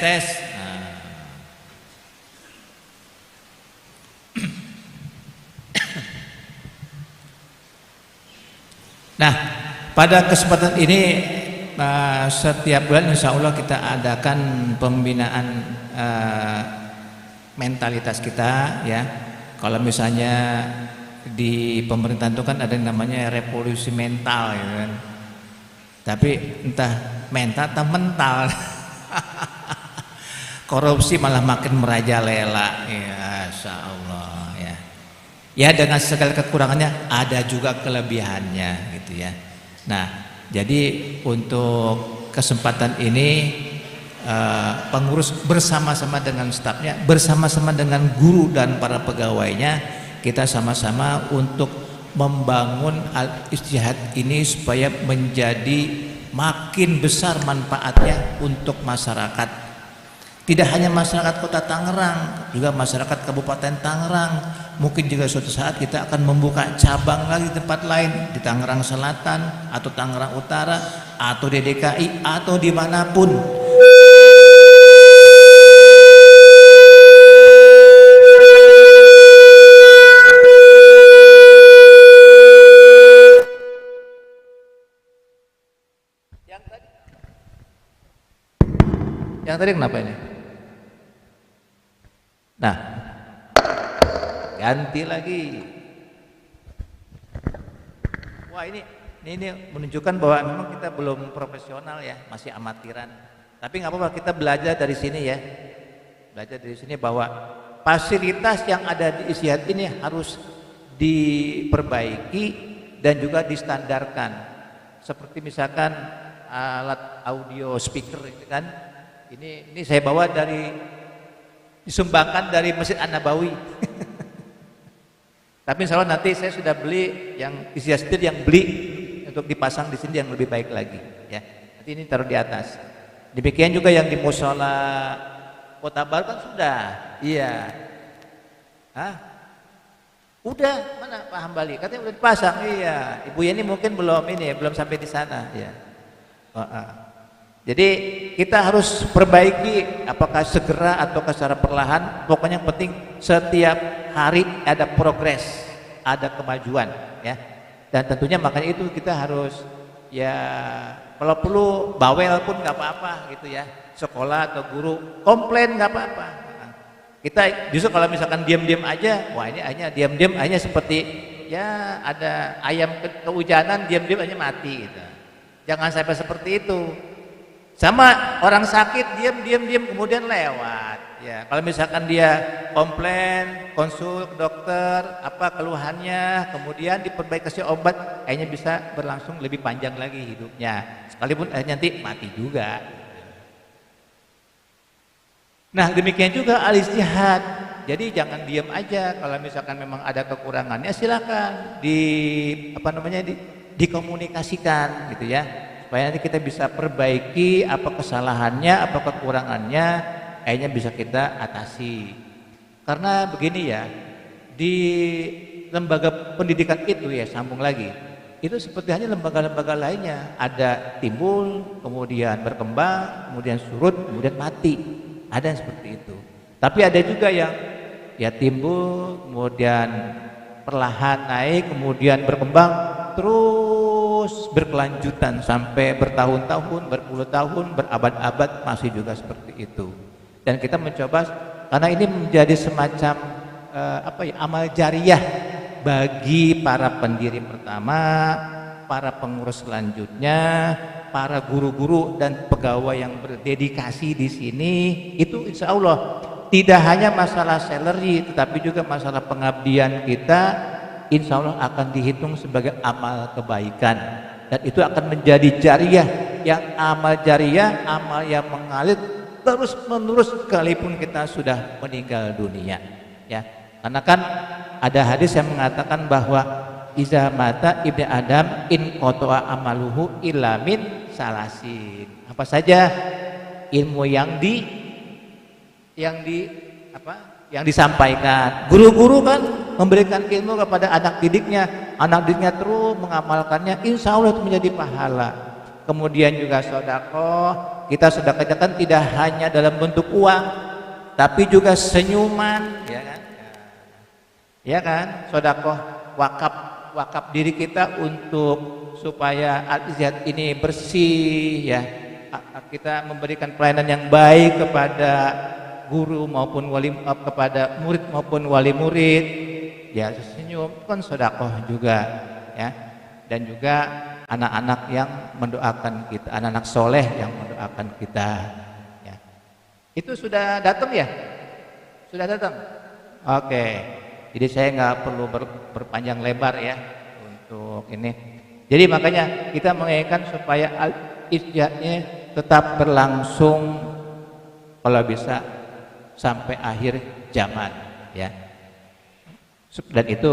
Nah, pada kesempatan ini setiap bulan insya Allah kita adakan pembinaan mentalitas kita ya. Kalau misalnya di pemerintahan itu kan ada yang namanya revolusi mental ya kan. Tapi entah mental atau mental. Korupsi malah makin merajalela ya, insya Allah ya. Ya dengan segala kekurangannya ada juga kelebihannya gitu ya. Nah jadi untuk kesempatan ini pengurus bersama-sama dengan stafnya, bersama-sama dengan guru dan para pegawainya, kita sama-sama untuk membangun Al-Ijtihad ini supaya menjadi makin besar manfaatnya untuk masyarakat. Tidak hanya masyarakat Kota Tangerang, juga masyarakat Kabupaten Tangerang. Mungkin juga suatu saat kita akan membuka cabang lagi di tempat lain, di Tangerang Selatan atau Tangerang Utara atau di DKI atau dimanapun. Yang tadi kenapa ini? Nah, ganti lagi. Wah ini menunjukkan bahwa memang kita belum profesional ya, masih amatiran. Tapi nggak apa-apa, kita belajar dari sini ya. Belajar dari sini bahwa fasilitas yang ada di Ijtihad ini harus diperbaiki dan juga distandarkan. Seperti misalkan alat audio speaker itu kan. Ini saya bawa disumbangkan dari Masjid An-Nabawi. Tapi insya Allah nanti saya sudah beli yang Ijtihad yang beli untuk dipasang di sini yang lebih baik lagi ya. Nanti ini taruh di atas. Demikian juga yang di musola Kota Baru kan sudah. Iya. Hah? Udah, mana Pak Hambali? Katanya udah dipasang. Iya. Ibu Yeni mungkin belum sampai di sana ya. Jadi kita harus perbaiki, apakah segera atau secara perlahan. Pokoknya yang penting setiap hari ada progres, ada kemajuan ya. Dan tentunya makanya itu kita harus ya, kalau perlu bawel pun nggak apa-apa gitu ya. Sekolah atau guru komplain nggak apa-apa. Kita justru kalau misalkan diam-diam aja, wah ini hanya diam-diam hanya seperti ya ada ayam kehujanan diam-diam aja mati gitu. Jangan sampai seperti itu. Sama orang sakit diam kemudian lewat ya. Kalau misalkan dia komplain, konsul ke dokter, apa keluhannya, kemudian diperbaiki kasih obat, akhirnya bisa berlangsung lebih panjang lagi hidupnya. Sekalipun nanti mati juga. Nah, demikian juga Al-Ijtihad. Jadi jangan diam aja. Kalau misalkan memang ada kekurangannya silakan dikomunikasikan gitu ya. Supaya nanti kita bisa perbaiki apa kesalahannya, apa kekurangannya, akhirnya bisa kita atasi. Karena begini ya, di lembaga pendidikan itu ya, sambung lagi, itu seperti hanya lembaga-lembaga lainnya, ada timbul, kemudian berkembang, kemudian surut, kemudian mati, ada yang seperti itu. Tapi ada juga yang ya timbul, kemudian perlahan naik, kemudian berkembang, terus berkelanjutan sampai bertahun-tahun, berpuluh tahun, berabad-abad masih juga seperti itu. Dan kita mencoba karena ini menjadi semacam amal jariah bagi para pendiri pertama, para pengurus selanjutnya, para guru-guru dan pegawai yang berdedikasi di sini. Itu insya Allah tidak hanya masalah salary, tetapi juga masalah pengabdian kita, insya Allah akan dihitung sebagai amal kebaikan. Dan itu akan menjadi jariah, yang amal jariah, amal yang mengalir terus menerus sekalipun kita sudah meninggal dunia. Ya, karena kan ada hadis yang mengatakan bahwa iza mata ibni Adam in qata'a amaluhu illa min salasin. Apa saja ilmu yang disampaikan. Guru-guru kan memberikan ilmu kepada anak didiknya terus mengamalkannya, insya Allah itu menjadi pahala. Kemudian juga sedekah, kita sedekahkan tidak hanya dalam bentuk uang, tapi juga senyuman, ya kan? Ya kan? Sedekah wakaf diri kita untuk supaya al-izzat ini bersih, ya. Kita memberikan pelayanan yang baik kepada guru maupun kepada murid maupun wali murid, ya, senyum kan sedekah juga, ya. Dan juga anak-anak yang mendoakan kita, anak-anak soleh yang mendoakan kita, ya. Itu sudah datang ya? Sudah datang? Oke. Jadi saya nggak perlu berpanjang lebar ya untuk ini. Jadi makanya kita menginginkan supaya al-izzatnya tetap berlangsung kalau bisa sampai akhir zaman, ya. Dan itu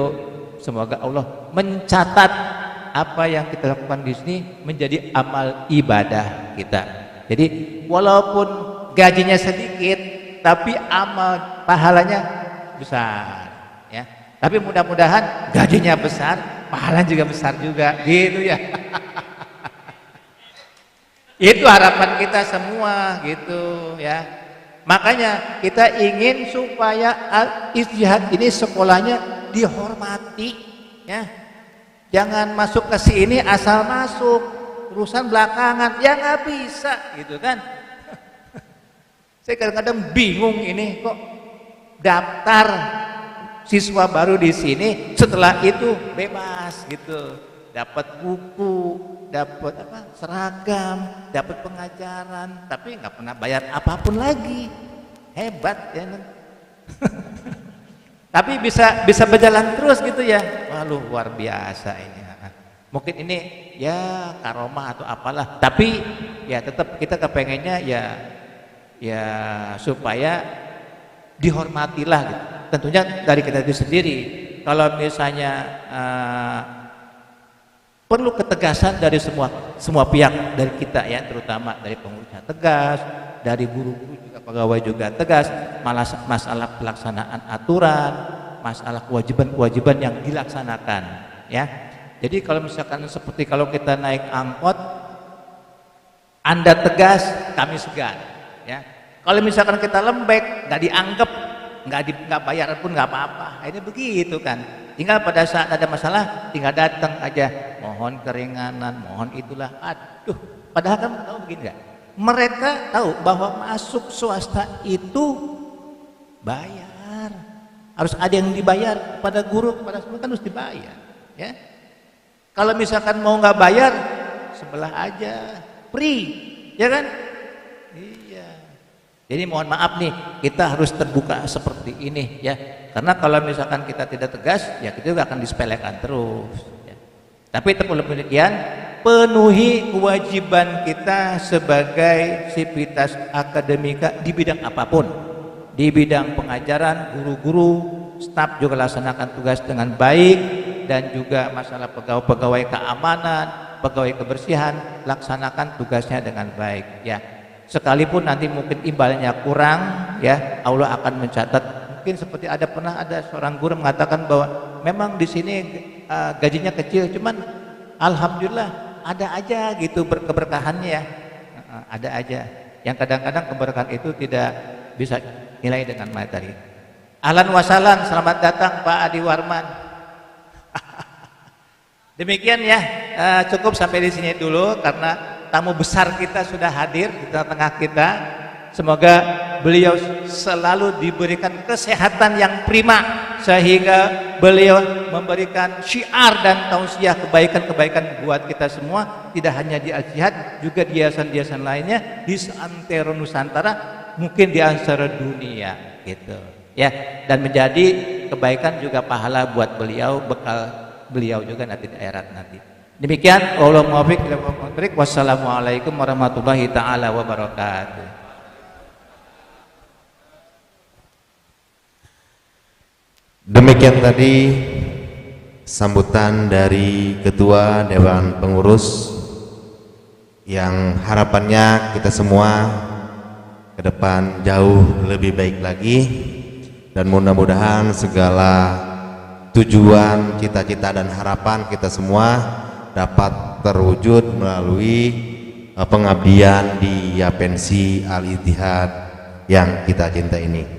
semoga Allah mencatat apa yang kita lakukan di sini menjadi amal ibadah kita. Jadi walaupun gajinya sedikit, tapi amal pahalanya besar, ya. Tapi mudah-mudahan gajinya besar, pahalanya juga besar juga, gitu ya. Itu harapan kita semua, gitu ya. Makanya kita ingin supaya al-ijtihad ini sekolahnya dihormati, ya. Jangan masuk ke sini asal masuk, urusan belakangan, ya nggak bisa, gitu kan. Saya kadang-kadang bingung ini kok daftar siswa baru di sini, setelah itu bebas gitu, dapat buku, dapat seragam, dapat pengajaran, tapi nggak pernah bayar apapun lagi. Hebat ya. Tapi bisa berjalan terus gitu ya. Wah, luar biasa ini. Mungkin ini ya karomah atau apalah, tapi ya tetap kita kepengennya ya supaya dihormatilah gitu. Tentunya dari kita itu sendiri. Kalau misalnya perlu ketegasan dari semua pihak, dari kita ya, terutama dari pengurusnya tegas, dari guru-guru juga, pegawai juga tegas, masalah pelaksanaan aturan, masalah kewajiban-kewajiban yang dilaksanakan, ya. Jadi kalau misalkan seperti kalau kita naik angkot, Anda tegas, kami segan, ya. Kalau misalkan kita lembek, nggak dianggap, nggak bayar pun nggak apa-apa, ini begitu kan. Tinggal pada saat ada masalah, tinggal datang aja, mohon keringanan, mohon itulah. Aduh, padahal kamu tahu begini nggak? Mereka tahu bahwa masuk swasta itu bayar, harus ada yang dibayar kepada guru, kepada semua kan harus dibayar, ya. Kalau misalkan mau nggak bayar, sebelah aja, free, ya kan? Iya. Jadi mohon maaf nih, kita harus terbuka seperti ini, ya. Karena kalau misalkan kita tidak tegas, ya kita juga akan disepelekan terus, ya. Tapi tetap demikian, penuhi kewajiban kita sebagai sivitas akademika di bidang apapun, di bidang pengajaran, guru-guru, staf juga laksanakan tugas dengan baik, dan juga masalah pegawai keamanan, pegawai kebersihan, laksanakan tugasnya dengan baik, ya. Sekalipun nanti mungkin imbalannya kurang, ya, Allah akan mencatat. Mungkin seperti pernah ada seorang guru mengatakan bahwa memang di sini gajinya kecil, cuman alhamdulillah ada aja gitu keberkahannya, ya. Ada aja. Yang kadang-kadang keberkahan itu tidak bisa nilai dengan materi. Ahlan wa sahlan, selamat datang Pak Adi Warman. Demikian ya, cukup sampai di sini dulu karena tamu besar kita sudah hadir di tengah-tengah kita. Semoga beliau selalu diberikan kesehatan yang prima sehingga beliau memberikan syiar dan tausiah kebaikan-kebaikan buat kita semua, tidak hanya di Al-Jihad, juga di yayasan-yayasan lainnya di seantero Nusantara, mungkin di antara dunia gitu. Ya, dan menjadi kebaikan juga pahala buat beliau, bekal beliau juga nanti di akhirat nanti. Demikian, wassalamualaikum warahmatullahi taala wabarakatuh. Demikian tadi sambutan dari Ketua Dewan Pengurus yang harapannya kita semua ke depan jauh lebih baik lagi, dan mudah-mudahan segala tujuan, cita-cita dan harapan kita semua dapat terwujud melalui pengabdian di Yapensi Al-Ittihad yang kita cinta ini.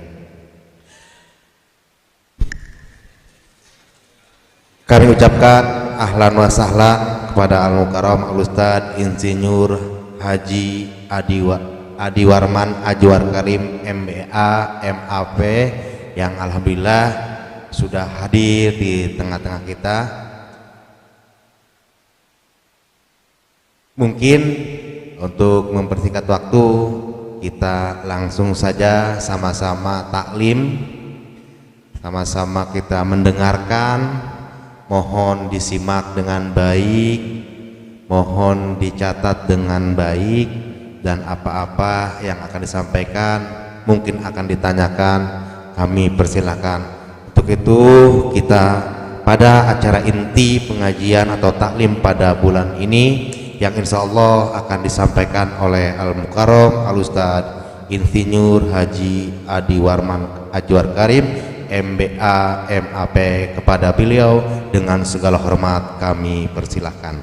Kami ucapkan ahlan wa sahlan kepada Al-Mukarram Al-Ustadz Insinyur Haji Adi Warman Ajwar Karim MBA MAP yang alhamdulillah sudah hadir di tengah-tengah kita. Mungkin untuk mempersingkat waktu, kita langsung saja sama-sama taklim, sama-sama kita mendengarkan. Mohon disimak dengan baik, mohon dicatat dengan baik, dan apa-apa yang akan disampaikan mungkin akan ditanyakan, kami persilakan. Untuk itu kita pada acara inti pengajian atau taklim pada bulan ini yang insya Allah akan disampaikan oleh Al-Mukarram Al-Ustadz Insinyur Haji Adi Warman Ajwar Karim MBA MAP, kepada beliau dengan segala hormat kami persilahkan.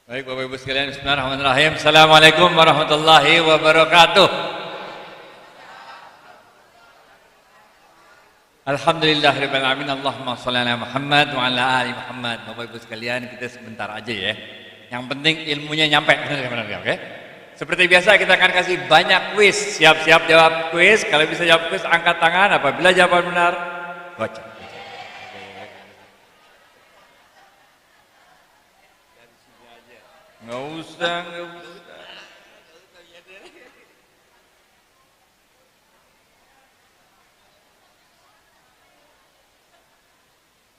Baik Bapak Ibu sekalian, bismillahirrahmanirrahim. Assalamualaikum warahmatullahi wabarakatuh. Alhamdulillahirabbil alamin. Allahumma shalli ala Muhammad wa ala ali Muhammad. Bapak Ibu sekalian, kita sebentar aja ya. Yang penting ilmunya nyampe, benar ya, oke? Seperti biasa kita akan kasih banyak kuis. Siap-siap jawab kuis. Kalau bisa jawab kuis angkat tangan. Apabila jawaban benar, gocek. Nggak usah.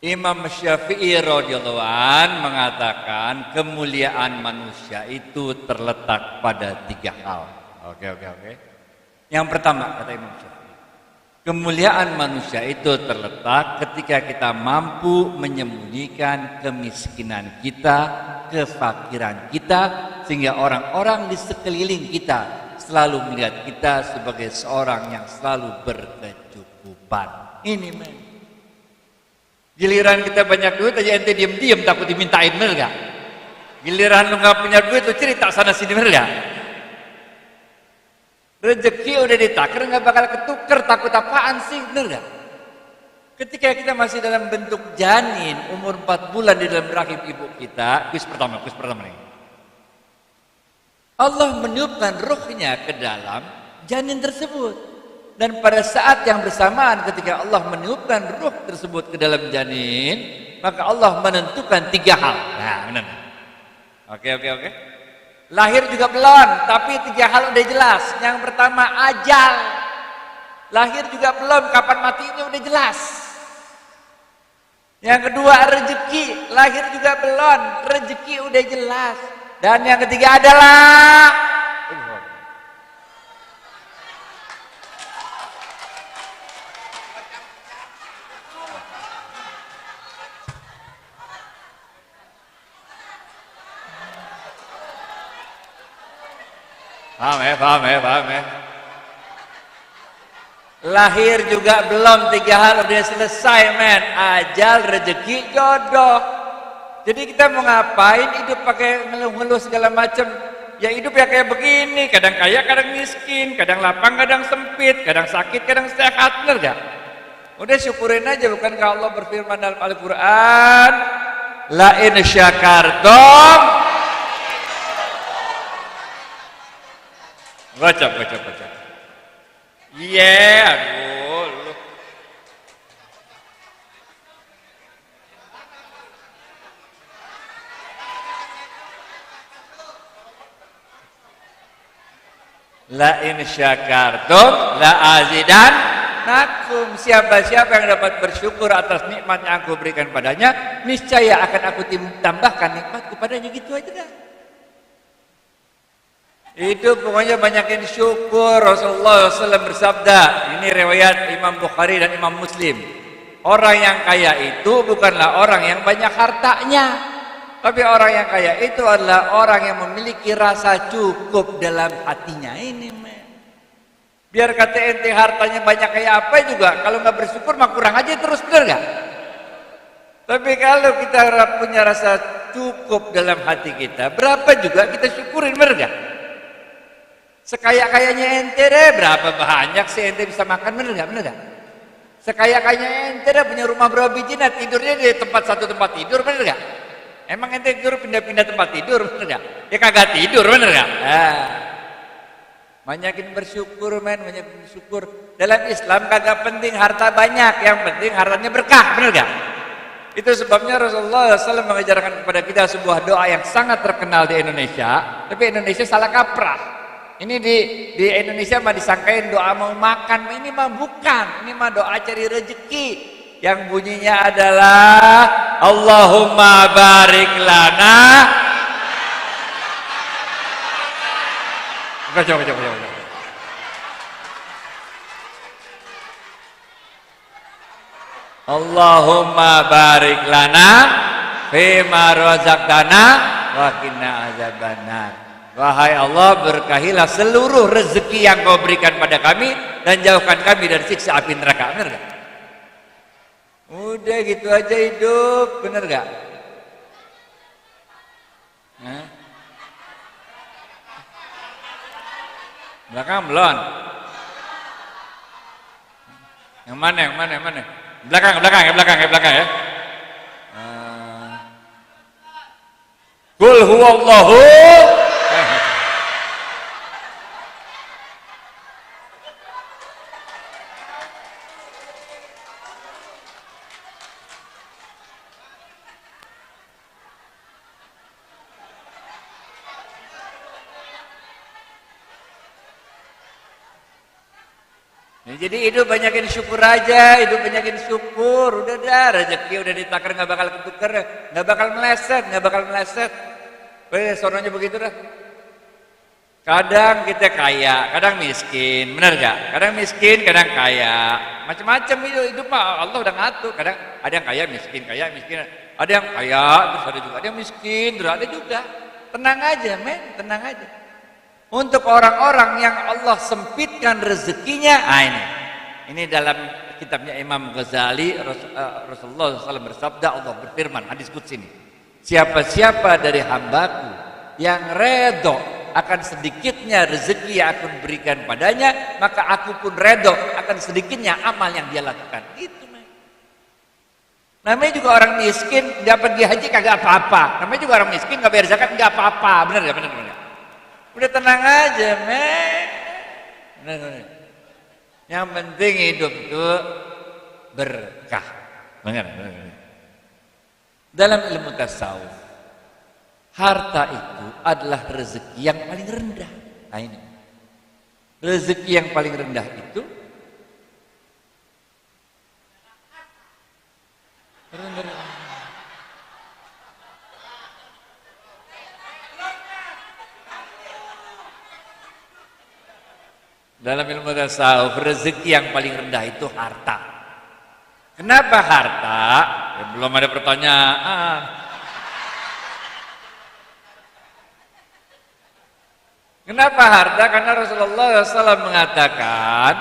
Imam Syafi'i radhiyallahu an mengatakan kemuliaan manusia itu terletak pada 3 hal. Oke. Yang pertama, kata Imam Syafi'i, kemuliaan manusia itu terletak ketika kita mampu menyembunyikan kemiskinan kita, kefakiran kita, sehingga orang-orang di sekeliling kita selalu melihat kita sebagai seorang yang selalu berkecukupan. Ini men. Giliran kita banyak duit aja ente diem-diem takut dimintain, bener gak? Giliran lu gak punya duit tuh cerita sana sini, bener gak? Rezeki udah ditakar gak bakal ketuker, takut apaan sih, bener gak? Ketika kita masih dalam bentuk janin umur 4 bulan di dalam rahim ibu kita, kuis pertama nih. Allah meniupkan ruhnya ke dalam janin tersebut. Dan pada saat yang bersamaan ketika Allah meniupkan ruh tersebut ke dalam janin, maka Allah menentukan 3 hal. Nah, benar. Oke. Lahir juga belum, tapi 3 hal udah jelas. Yang pertama ajal. Lahir juga belum, kapan matinya udah jelas. Yang kedua rezeki, lahir juga belum, rezeki udah jelas. Dan yang ketiga adalah paham ya. Lahir juga belum, 3 hal udah selesai men. Ajal, rezeki, jodoh. Jadi kita mau ngapain hidup pakai ngeluh-ngeluh segala macam? Ya hidup ya kayak begini, kadang kaya, kadang miskin, kadang lapang, kadang sempit, kadang sakit, kadang sehat, bener gak? Udah syukurin aja, bukankah Allah berfirman dalam Al-Quran, la in syakartum, baca. Iya, aduh. La in syakartum la azidannakum. Siapa-siapa yang dapat bersyukur atas nikmat yang aku berikan padanya, niscaya akan aku tambahkan nikmatku padanya. Gitu aja dah. Itu pokoknya banyakin syukur. Rasulullah SAW bersabda, ini riwayat Imam Bukhari dan Imam Muslim, orang yang kaya itu bukanlah orang yang banyak hartanya, tapi orang yang kaya itu adalah orang yang memiliki rasa cukup dalam hatinya. Ini men. Biar kata ente hartanya banyak kayak apa juga, kalau nggak bersyukur mah kurang aja terus, bener gak? Tapi kalau kita punya rasa cukup dalam hati kita, berapa juga kita syukurin, bener gak? Sekaya-kayanya ente deh, berapa banyak sih ente bisa makan, bener gak? Bener gak? Sekaya-kayanya ente deh punya rumah berapa biji, nah tidurnya di satu tempat tidur, bener gak? Emang ente tidur pindah-pindah tempat tidur, bener gak? Ya kagak tidur, bener gak? Banyakin bersyukur men, banyakin bersyukur. Dalam Islam kagak penting harta banyak, yang penting hartanya berkah, bener gak? Itu sebabnya Rasulullah SAW mengajarkan kepada kita sebuah doa yang sangat terkenal di Indonesia, tapi Indonesia salah kaprah. Ini di Indonesia mah disangkain doa mau makan, ini mah bukan, ini mah doa cari rezeki. Yang bunyinya adalah Allahumma barik lana. Coba. Allahumma barik lana fima razaqtana wa qina azabannar. Wahai Allah, berkahilah seluruh rezeki yang kau berikan pada kami dan jauhkan kami dari siksa api neraka. Benar gak? Udah gitu aja hidup, bener gak? Belakang belum? Yang mana? Belakang ya. Qul huwallahu. Jadi hidup banyakin syukur aja, banyakin syukur. Udah dah, rezeki udah ditakar nggak bakal ketuker, nggak bakal meleset. Sononya begitu dah. Kadang kita kaya, kadang miskin, benar gak? Kadang miskin, kadang kaya, macam-macam hidup mah Allah udah ngatur. Kadang ada yang kaya miskin, ada yang kaya, terus ada juga ada yang miskin, terus ada juga. Tenang aja, men, tenang aja. Untuk orang-orang yang Allah sempitkan rezekinya, ini dalam kitabnya Imam Ghazali, Rasulullah SAW bersabda, Allah berfirman, hadis qudsi ini, siapa-siapa dari hambaku yang redho akan sedikitnya rezeki yang aku berikan padanya, maka aku pun redho akan sedikitnya amal yang dia lakukan. Gitu, man. Namanya juga orang miskin, nggak pergi haji kagak apa-apa. Namanya juga orang miskin nggak bayar zakat nggak apa-apa, bener nggak? Bener. Udah tenang aja, men. Bener. Yang penting hidup itu berkah. Bener. Dalam ilmu tasawuf, harta itu adalah rezeki yang paling rendah. Nah ini, rezeki yang paling rendah itu dalam ilmu tasawuf, rezeki yang paling rendah itu harta. Kenapa harta? Ya, belum ada pertanyaan. Kenapa harta? Karena Rasulullah SAW mengatakan,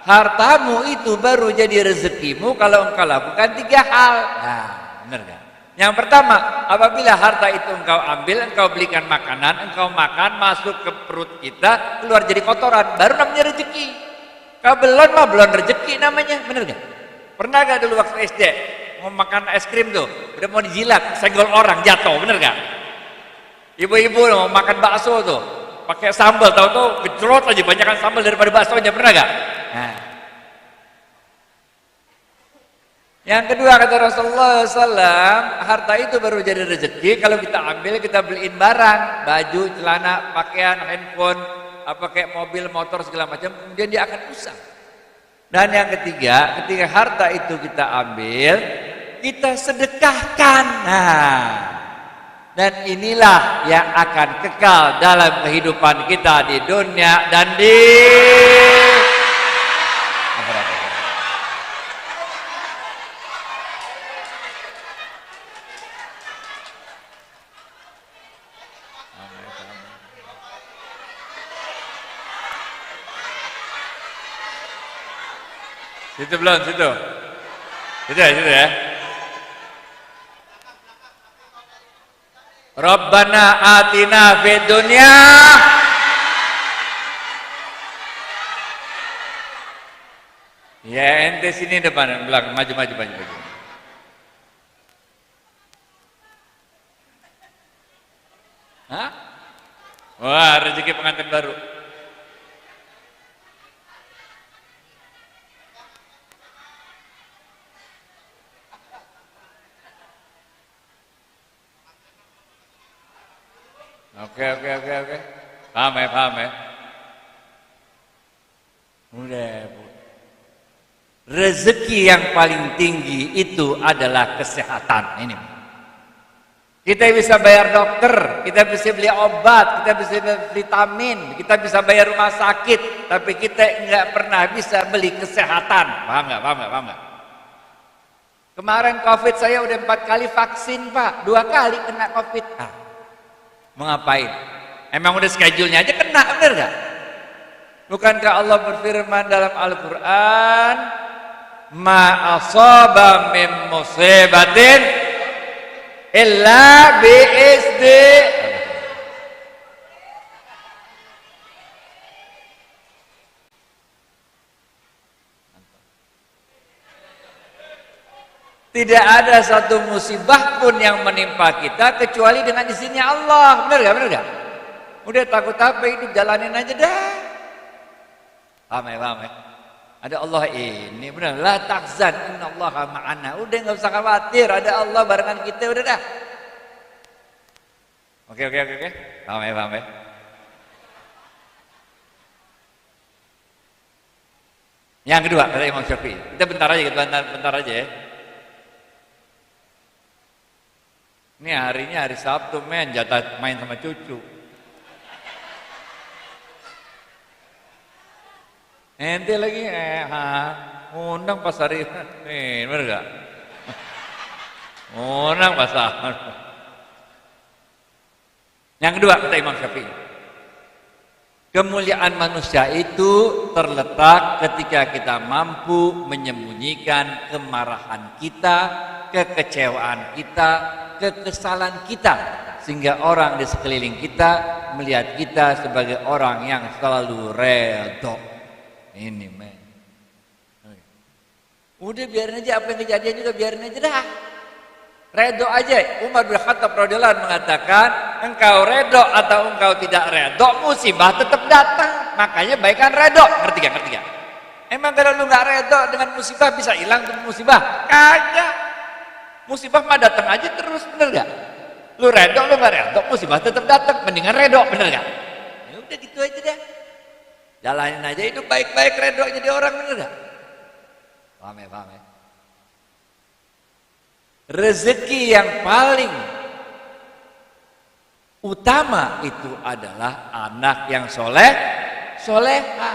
hartamu itu baru jadi rezekimu kalau engkau lakukan 3 hal. Nah, benar gak? Yang pertama, apabila harta itu engkau ambil, engkau belikan makanan, engkau makan, masuk ke perut kita, keluar jadi kotoran, baru namanya rezeki. Kalau belum mah belum rezeki namanya, bener gak? Pernah gak dulu waktu SD mau makan es krim tuh, udah mau dijilat, senggol orang jatuh, bener gak? Ibu-ibu mau makan bakso tuh, pakai sambal, tahu-tahu gejrot aja banyakan sambal daripada baksonya, pernah gak? Nah. Yang kedua kata Rasulullah SAW, harta itu baru jadi rezeki kalau kita ambil, kita beliin barang, baju, celana, pakaian, handphone, apa kayak mobil, motor segala macam, kemudian dia akan usang. Dan yang ketiga, ketika harta itu kita ambil, kita sedekahkan. Nah, dan inilah yang akan kekal dalam kehidupan kita di dunia dan di akhirat. Situ belum, situ. Situ ya. Rabbana atina fid dunya ya ente sini depan belakang maju. Hah? Wah, rezeki pengantin baru. Oke. Paham ya. Udah, Bu. Rezeki yang paling tinggi itu adalah kesehatan ini. Kita bisa bayar dokter, kita bisa beli obat, kita bisa beli vitamin, kita bisa bayar rumah sakit, tapi kita nggak pernah bisa beli kesehatan. Paham nggak? Kemarin COVID saya udah 4 kali vaksin, Pak. 2 kali kena COVID. Mau ngapain? Emang udah schedule-nya aja kena, bener gak? Bukankah Allah berfirman dalam Al-Quran, ma asaba min musibatin illa bi'izni. Tidak ada satu musibah pun yang menimpa kita kecuali dengan izinnya Allah. Benar gak? Udah takut apa hidup, jalanin aja dah. Paham ya? Ada Allah ini, benar. La tahzan, innallaha ma'ana. Udah gak usah khawatir, ada Allah barengan kita, udah dah. Oke. Paham ya? Yang kedua, kata Imam Syafi'i. Kita bentar aja ya. Ini harinya hari Sabtu, jatah main sama cucu. Ente lagi undang pas hari ini, bener gak? Undang pas hari. Yang kedua kata Imam Syafi'i, kemuliaan manusia itu terletak ketika kita mampu menyembunyikan kemarahan kita, kekecewaan kita, kekesalan kita, sehingga orang di sekeliling kita melihat kita sebagai orang yang selalu redho. Ini men, udah biarin aja apa yang kejadian juga, biarin aja dah, redho aja. Umar bin Khattab radhiyallahu anhu mengatakan, engkau redho atau engkau tidak redho, musibah tetap datang. Makanya baikkan redho. Ngerti gak? Emang kalau lu nggak redho dengan musibah bisa hilang tuh musibah? Kagak. Musibah mah datang aja terus, bener gak? Lu redho, lu gak redho, musibah tetap datang. Mendingan redho, bener gak? Ya udah gitu aja deh. Jalanin aja hidup baik-baik, redho jadi orang, bener gak? Paham ya? Rezeki yang paling utama itu adalah anak yang soleha.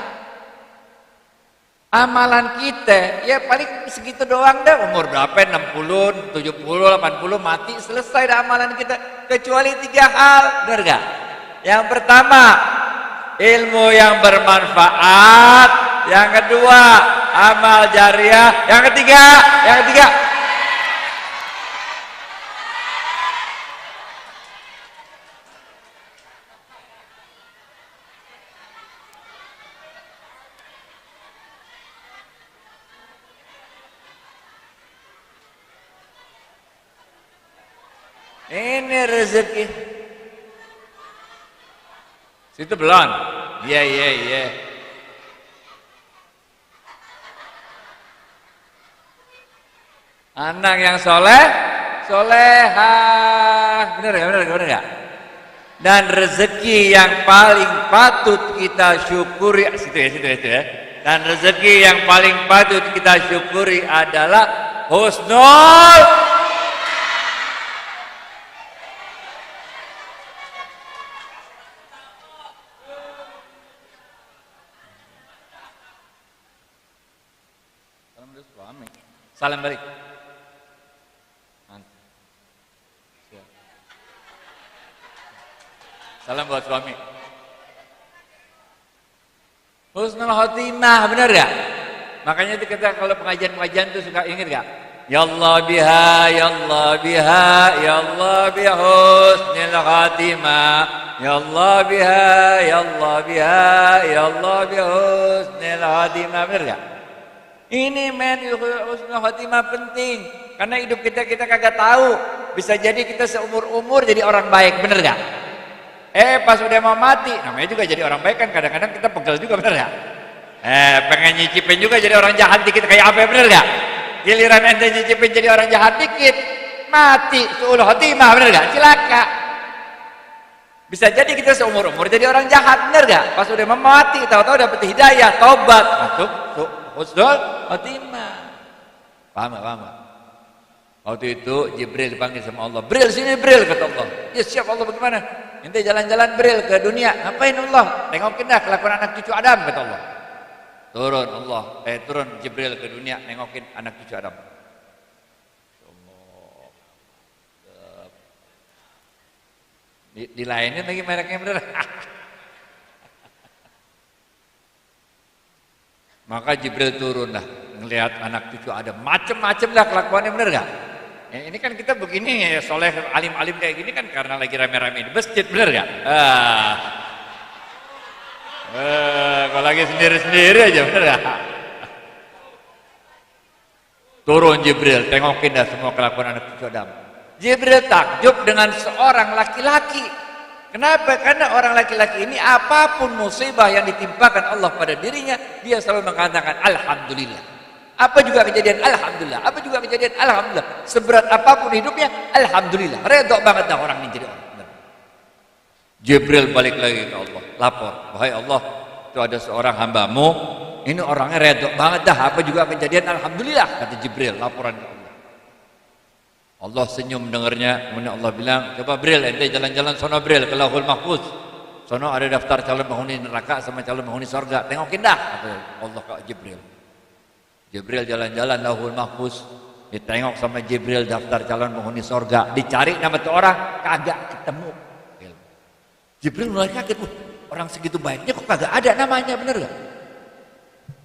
Amalan kita ya paling segitu doang dah. Umur berapa? 60, 70, 80 mati, selesai dah amalan kita. Kecuali 3 hal, benar gak? Yang pertama, ilmu yang bermanfaat. Yang kedua, amal jariah. Yang ketiga Ini rezeki. Situ belum. Iya. Anak yang solehah. Benar enggak? Dan rezeki yang paling patut kita syukuri situ ya. Dan rezeki yang paling patut kita syukuri adalah husnul. Salam balik. Salam buat suami. Husnul khotimah, benar gak? Makanya itu kita kalau pengajian-pengajian itu suka ingat gak? Ya Allah biha, ya Allah biha, ya Allah biha husnul khotimah. Ya Allah biha, ya Allah biha, ya Allah biha husnul khotimah, benar gak? Ini husnul khotimah penting. Karena hidup kita kagak tahu. Bisa jadi kita seumur-umur jadi orang baik, benar gak? Pas udah mau mati, namanya juga jadi orang baik kan kadang-kadang kita pegel juga, bener gak? Pengen nyicipin juga jadi orang jahat dikit kayak apa, bener gak? Giliran ente nyicipin jadi orang jahat dikit, mati, su'ul khotimah, bener gak? Cilaka. Bisa jadi kita seumur-umur jadi orang jahat, bener gak? Pas udah mau mati, tahu-tahu dapet hidayah, tobat, masuk husnul khotimah. Paham gak? Waktu itu Jibril dipanggil sama Allah. Bril sini Bril, kata Allah. Ya siap Allah, bagaimana? Ente jalan-jalan Bril ke dunia. Ngapain Allah? Tengokin dah kelakuan anak cucu Adam, kata Allah. Turun Jibril ke dunia, nengokin anak cucu Adam. Allah. Dilainin lagi mereknya, bener. Maka Jibril turun dah, ngelihat anak cucu Adam. Macem-macem dah kelakuannya, bener gak? Ini kan kita begini ya, soleh alim-alim kayak gini kan karena lagi rame-rame di masjid, bener gak? Kalau lagi sendiri-sendiri aja, bener gak? Turun Jibril, tengokin dah semua kelakuan anak cucu Adam. Jibril takjub dengan seorang laki-laki. Kenapa? Karena orang laki-laki ini apapun musibah yang ditimpakan Allah pada dirinya, dia selalu mengatakan Alhamdulillah. Apa juga kejadian Alhamdulillah, Alhamdulillah. Seberat apapun hidupnya, Alhamdulillah. Redha banget dah orang ini jadi orang. Jibril balik lagi ke Allah, lapor, wahai Allah, itu ada seorang hambamu, ini orangnya redha banget dah, apa juga kejadian Alhamdulillah, kata Jibril, laporan ke Allah. Allah senyum dengarnya, kemudian Allah bilang, coba Bril, ente jalan-jalan sono Bril ke Lauhul Mahfuz. Sono ada daftar calon penghuni neraka sama calon penghuni surga, tengokin dah, kata Allah ke Jibril. Jibril jalan-jalan Lauhul Mahfuz, ditengok sama Jibril daftar calon penghuni surga, dicari nama tuh orang, kagak ketemu. Jibril mulai kaget, orang segitu baiknya kok kagak ada namanya, bener gak?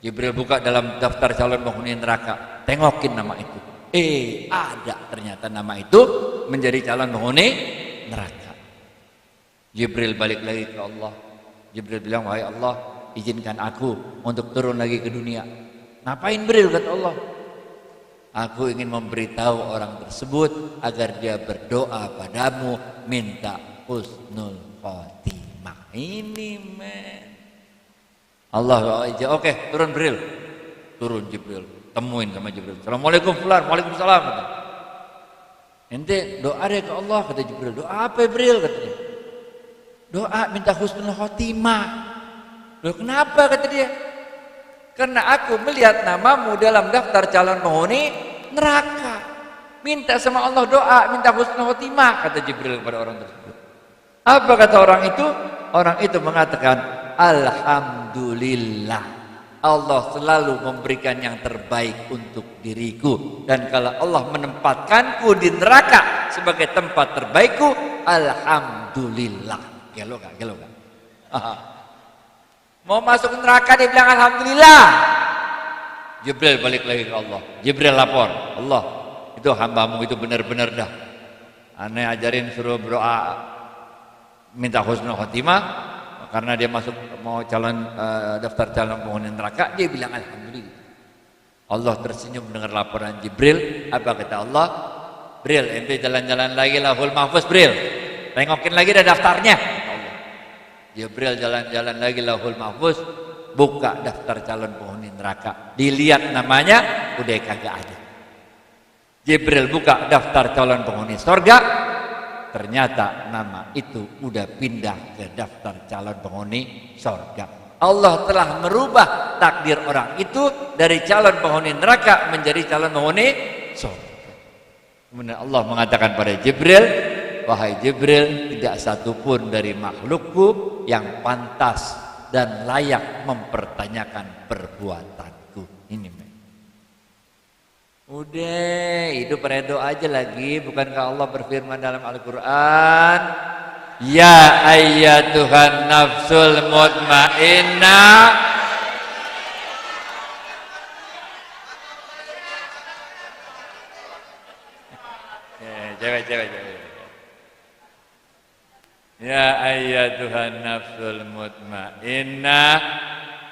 Jibril buka dalam daftar calon penghuni neraka, tengokin nama itu. Ada ternyata nama itu menjadi calon penghuni neraka. Jibril balik lagi ke Allah. Jibril bilang, wahai Allah, izinkan aku untuk turun lagi ke dunia. Ngapain Bril, kata Allah? Aku ingin memberitahu orang tersebut agar dia berdoa padamu, minta husnul khotimah. Ini men. Allah, oke, turun Bril. Turun Jibril, temuin sama Jibril. Assalamualaikum fulan, waalaikumsalam. Ente doa deh ke Allah, kata Jibril. Doa apa Bril, katanya? Doa minta husnul khotimah. Loh kenapa, kata dia? Karena aku melihat namamu dalam daftar calon penghuni neraka. Minta sama Allah doa, minta husnul khotimah, kata Jibril kepada orang tersebut. Apa kata orang itu? Orang itu mengatakan, Alhamdulillah, Allah selalu memberikan yang terbaik untuk diriku. Dan kalau Allah menempatkanku di neraka sebagai tempat terbaikku, Alhamdulillah. Gelo gak? Mau masuk neraka dia bilang Alhamdulillah. Jibril balik lagi ke Allah. Jibril lapor, Allah, itu hambamu itu benar-benar dah, aneh ajarin suruh berdoa minta husnul khotimah, karena dia masuk mau calon daftar calon penghuni neraka, dia bilang Alhamdulillah. Allah tersenyum mendengar laporan Jibril. Apa kata Allah? Bril, ente jalan-jalan lagi Lauhul Mahfuz, Bril. Tengokin lagi ada daftarnya. Allah. Jibril jalan-jalan lagi Lauhul Mahfuz, buka daftar calon penghuni neraka. Dilihat namanya, udah kagak ada. Jibril buka daftar calon penghuni surga, ternyata nama itu udah pindah ke daftar calon penghuni surga. Allah telah merubah takdir orang itu dari calon penghuni neraka menjadi calon penghuni surga. Kemudian Allah mengatakan pada Jibril, wahai Jibril, tidak satupun dari makhlukku yang pantas dan layak mempertanyakan perbuatanku. Ini udah, hidup redo aja lagi. Bukankah Allah berfirman dalam Al-Quran, ya ayyatuhan nafsul mutmainnah, cewek. Ya ayyatuhan nafsul mutmainnah,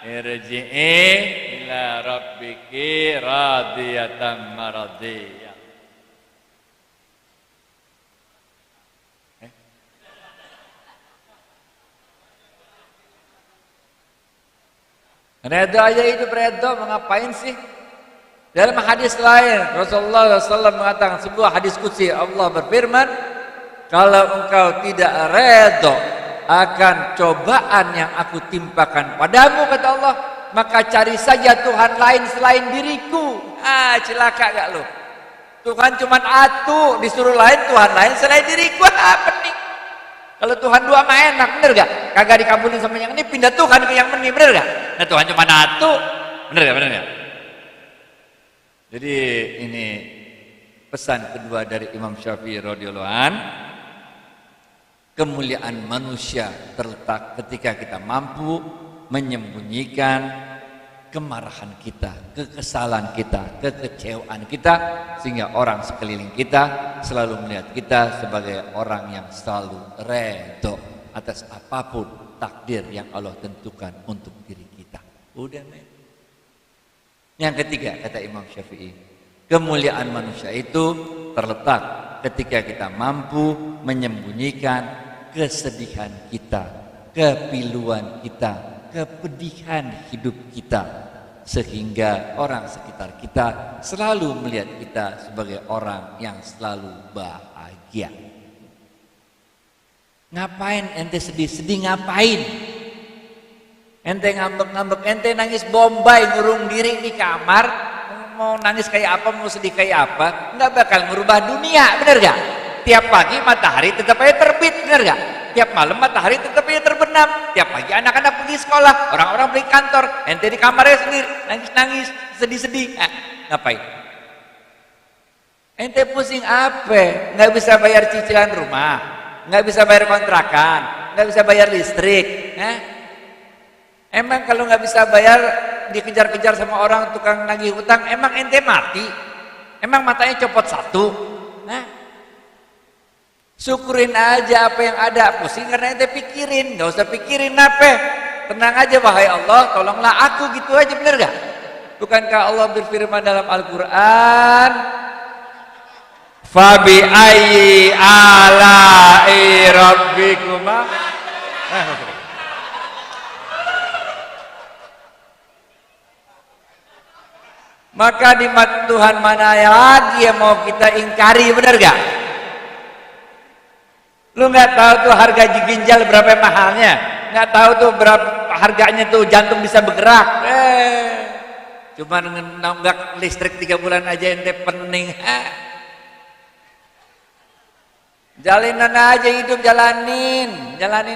irji'i ila rabbiki radiyatan maradiyah. Redo aja hidup redo, mau ngapain sih? Dalam hadis lain Rasulullah SAW mengatakan, sebuah hadis qudsi, Allah berfirman, kalau engkau tidak redo akan cobaan yang aku timpakan padamu, kata Allah, maka cari saja Tuhan lain selain diriku. Celaka gak lo? Tuhan cuma atu, disuruh lain Tuhan lain selain diriku. Pening. Kalau Tuhan dua mah enak, bener gak? Kagak dikabulin sama yang ini, pindah Tuhan ke yang ini, bener gak? Nah Tuhan cuma atu, bener gak? Jadi ini pesan kedua dari Imam Syafi'i radhiyallahu an. Kemuliaan manusia terletak ketika kita mampu menyembunyikan kemarahan kita, kekesalan kita, kekecewaan kita, sehingga orang sekeliling kita selalu melihat kita sebagai orang yang selalu redho atas apapun takdir yang Allah tentukan untuk diri kita. Udah, men. Yang ketiga, kata Imam Syafi'i, kemuliaan manusia itu terletak ketika kita mampu menyembunyikan kesedihan kita, kepiluan kita, kepedihan hidup kita, sehingga orang sekitar kita selalu melihat kita sebagai orang yang selalu bahagia. Ngapain ente sedih-sedih, ngapain? Ente ngambek-ngambek, ente nangis bombay, ngurung diri di kamar, mau nangis kayak apa, mau sedih kayak apa, nggak bakal merubah dunia, bener gak? Tiap pagi matahari tetap aja terbit, bener gak? Tiap malam matahari tetap aja terbenam. Tiap pagi anak-anak pergi sekolah, orang-orang pergi kantor, ente di kamarnya sendiri, nangis-nangis, sedih-sedih. Ngapain? Ente pusing apa? Nggak bisa bayar cicilan rumah, nggak bisa bayar kontrakan, nggak bisa bayar listrik. Emang kalau nggak bisa bayar, dikejar-kejar sama orang tukang nagih hutang, emang ente mati? Emang matanya copot satu? Syukurin aja apa yang ada. Pusing karena ente pikirin, nggak usah pikirin apa. Tenang aja, wahai Allah, tolonglah aku, gitu aja, bener gak? Bukankah Allah berfirman dalam Al-Quran, Fabi ayyi ala'i rabbikuma. Maka di Tuhan mana lagi yang mau kita ingkari, bener gak? Lu nggak tahu tuh harga ginjal berapa mahalnya, nggak tahu tuh berapa harganya tuh jantung bisa bergerak. Cuman nunggak listrik 3 bulan aja ente pening. Jalanin aja hidup, jalanin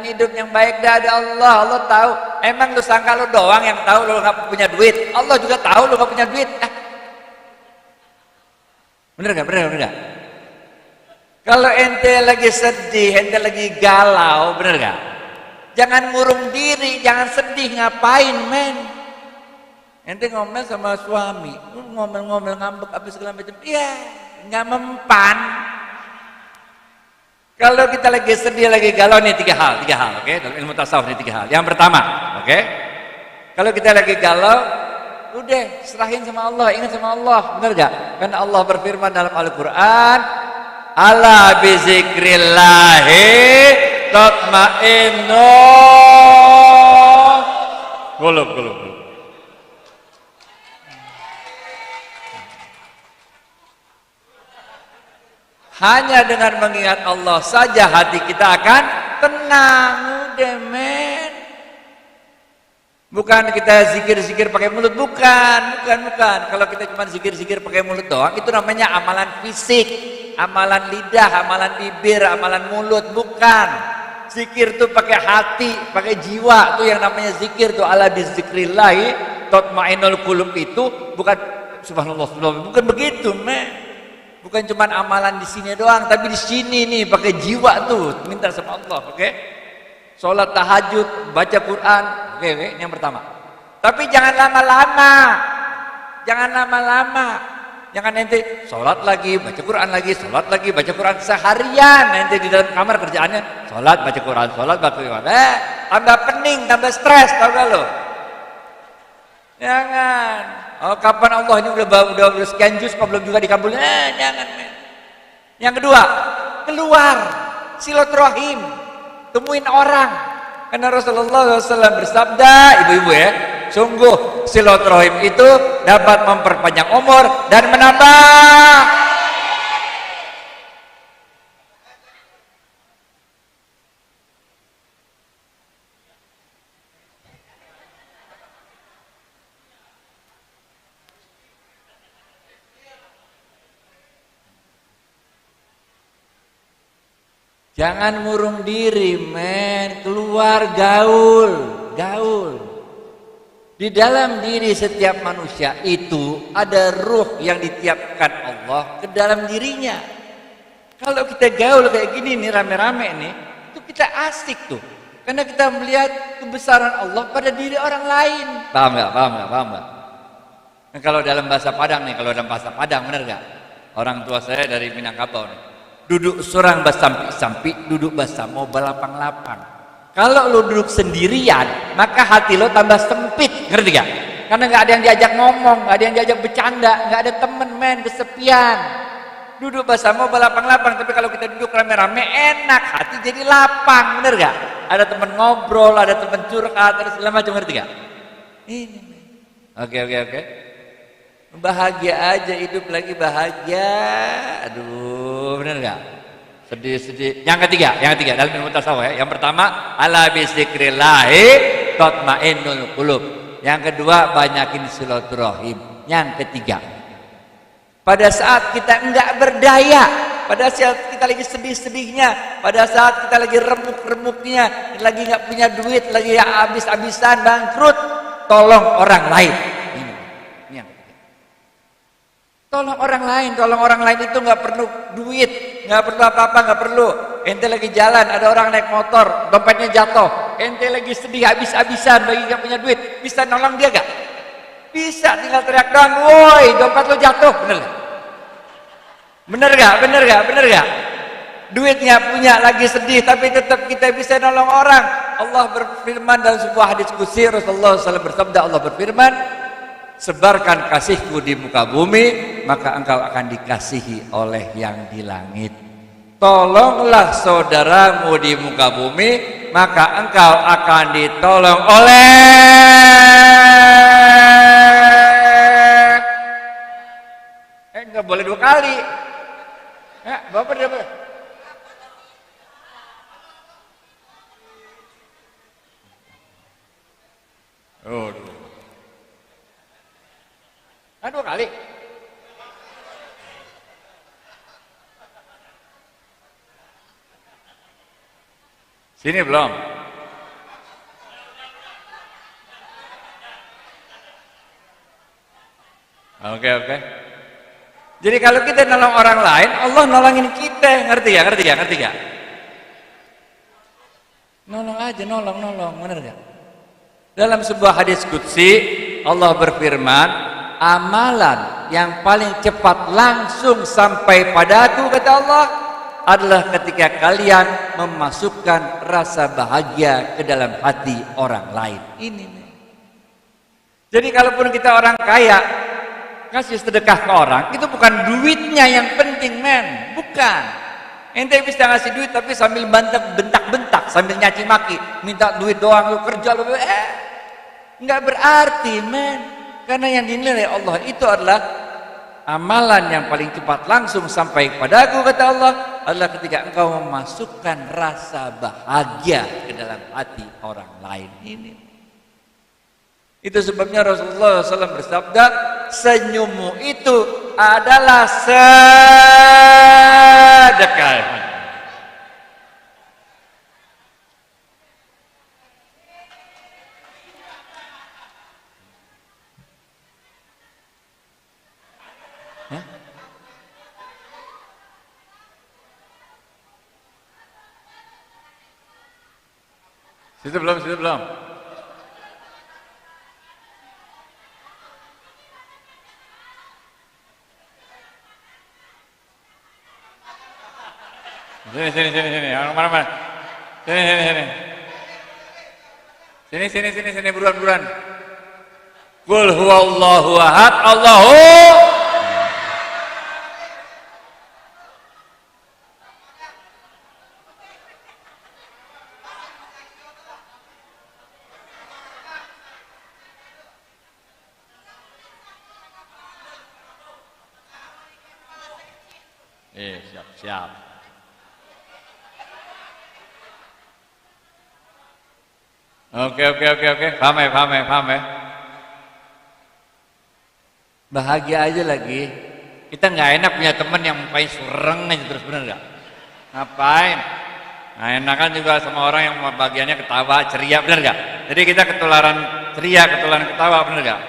hidup yang baik. Dah ada Allah, Allah tahu. Emang lu sangka lu doang yang tahu lu nggak punya duit? Allah juga tahu lu nggak punya duit. Bener gak? Kalau ente lagi sedih, ente lagi galau, bener gak? Jangan ngurung diri, jangan sedih, ngapain, men? Ente ngomel sama suami, ngomel-ngomel, ngambek apa segala macam, iya, nggak mempan. Kalau kita lagi sedih, lagi galau, nih 3 hal, oke? Dalam ilmu tasawuf nih 3 hal. Yang pertama, oke? Kalau kita lagi galau, udah serahin sama Allah, ingat sama Allah, bener gak? Karena Allah berfirman dalam Al-Quran, Ala bizikrillahi tatmainnul qulub. Hanya dengan mengingat Allah saja hati kita akan tenang. Udah men. Bukan kita zikir-zikir pakai mulut, bukan. Kalau kita cuma zikir-zikir pakai mulut doang, itu namanya amalan fisik, amalan lidah, amalan bibir, amalan mulut, bukan. Zikir tuh pakai hati, pakai jiwa, tuh yang namanya zikir tuh. Ala bizikrillahi tatmainnul qulub itu bukan subhanallah, bukan begitu, men. Bukan cuma amalan di sini doang, tapi di sini nih pakai jiwa tuh, minta sama Allah, oke? Sholat tahajud, baca Quran, oke, yang pertama. Tapi jangan lama-lama, jangan nanti sholat lagi, baca Quran lagi, sholat lagi, baca Quran seharian, nanti di dalam kamar kerjaannya sholat, baca Quran, tambah pening, tambah stres, tau gak lo? Jangan. Oh, kapan Allah ini udah sekian juz kok belum juga dikabulin? Jangan, men. Yang kedua, keluar silaturahim, temuin orang. Karena Rasulullah SAW bersabda, ibu-ibu ya, sungguh silaturahim itu dapat memperpanjang umur dan menambah. Jangan murung diri, men. Keluar, gaul. Di dalam diri setiap manusia itu ada ruh yang ditiupkan Allah ke dalam dirinya. Kalau kita gaul kayak gini nih, rame-rame nih, itu kita asik tuh. Karena kita melihat kebesaran Allah pada diri orang lain. Paham nggak? Nah, kalau dalam bahasa Padang nih, bener nggak? Orang tua saya dari Minangkabau nih. Duduk surang basampi-sampi, duduk basamo balapang-lapang. Kalau lo duduk sendirian, maka hati lo tambah sempit, ngerti gak? Karena nggak ada yang diajak ngomong, nggak ada yang diajak bercanda, nggak ada temen, men, kesepian. Duduk basamo balapang-lapang, tapi kalau kita duduk rame-rame enak, hati jadi lapang, bener gak? Ada temen ngobrol, ada temen curhat, ada segala macam, ngerti gak? Ini, oke. Bahagia aja, hidup lagi bahagia. Aduh, bener gak? Sedih. Yang ketiga dalam ilmu tasawuf ya. Yang pertama, ala bizikrillahi tatmainnul qulub. Yang kedua, banyakin silaturahim. Yang ketiga, pada saat kita enggak berdaya, pada saat kita lagi sedih-sedihnya, pada saat kita lagi remuk-remuknya, lagi enggak punya duit, lagi habis-habisan, bangkrut, tolong orang lain. Tolong orang lain itu nggak perlu duit, nggak perlu apa-apa, nggak perlu. Ente lagi jalan, ada orang naik motor, dompetnya jatuh, ente lagi sedih habis-habisan, lagi nggak punya duit, bisa nolong dia gak? Bisa, tinggal teriak doang, woi dompet lo jatuh, bener gak? Duit nggak punya, lagi sedih, tapi tetap kita bisa nolong orang. Allah berfirman dalam sebuah hadis qudsi, Rasulullah SAW bersabda, Allah berfirman, sebarkan kasihku di muka bumi, maka engkau akan dikasihi oleh yang di langit. Tolonglah saudaramu di muka bumi, maka engkau akan ditolong oleh enggak boleh dua kali. Ya, Bapak dapat. Oh, dua kali. Sini belum. Oke. Jadi kalau kita nolong orang lain, Allah nolongin kita, ngerti gak? Nolong aja, nolong, bener gak? Dalam sebuah hadis qudsi, Allah berfirman, amalan yang paling cepat langsung sampai padaku, kata Allah, adalah ketika kalian memasukkan rasa bahagia ke dalam hati orang lain. Ini. Jadi kalaupun kita orang kaya, kasih sedekah ke orang, itu bukan duitnya yang penting, men. Bukan. Ente bisa ngasih duit tapi sambil bentak-bentak, sambil nyaci maki, minta duit doang, lu kerja lu, nggak berarti, men. Karena yang dinilai Allah itu adalah amalan yang paling cepat langsung sampai kepadaku, kata Allah, adalah ketika engkau memasukkan rasa bahagia ke dalam hati orang lain ini. Itu sebabnya Rasulullah SAW bersabda, senyummu itu adalah sedekah. Situ belum, situ belum. Sini. Orang mana? Sini, buruan. Qul huwallahu ahad, Allahu. Siap. Oke. Paham ya. Bahagia aja lagi. Kita nggak enak punya teman yang main sureng aja terus, bener nggak? Ngapain? Nah, enakan juga sama orang yang bagiannya ketawa, ceria, bener nggak? Jadi kita ketularan ceria, ketularan ketawa, bener nggak?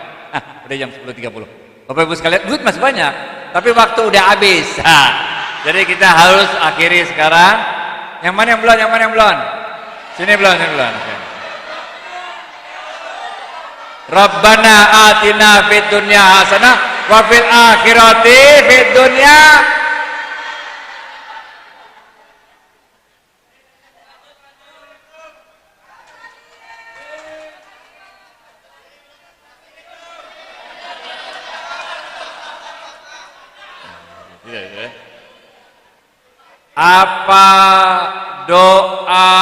Udah jam 10.30. Bapak Ibu sekalian, duit masih banyak, tapi waktu udah habis. Jadi kita harus akhiri sekarang. Yang mana yang belum? Sini belum. Okay. Rabbana atina fid dunya hasanah wa fil akhirati fid dunya. Apa doa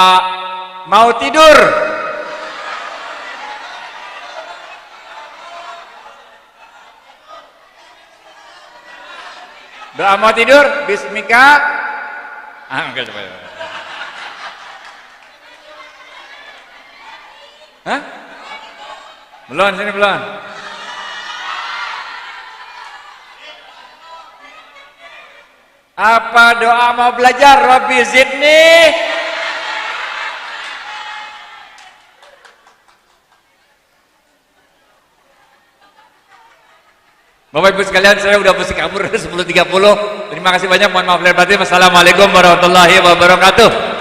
mau tidur? Doa mau tidur? Bismika. Enggak coba. Hah? Belum, sini belum. Apa doa mau belajar? Rabbi zidni. Bapak Ibu sekalian, saya udah mesti kabur 10.30. Terima kasih banyak, mohon maaf lahir batin. Wassalamualaikum warahmatullahi wabarakatuh.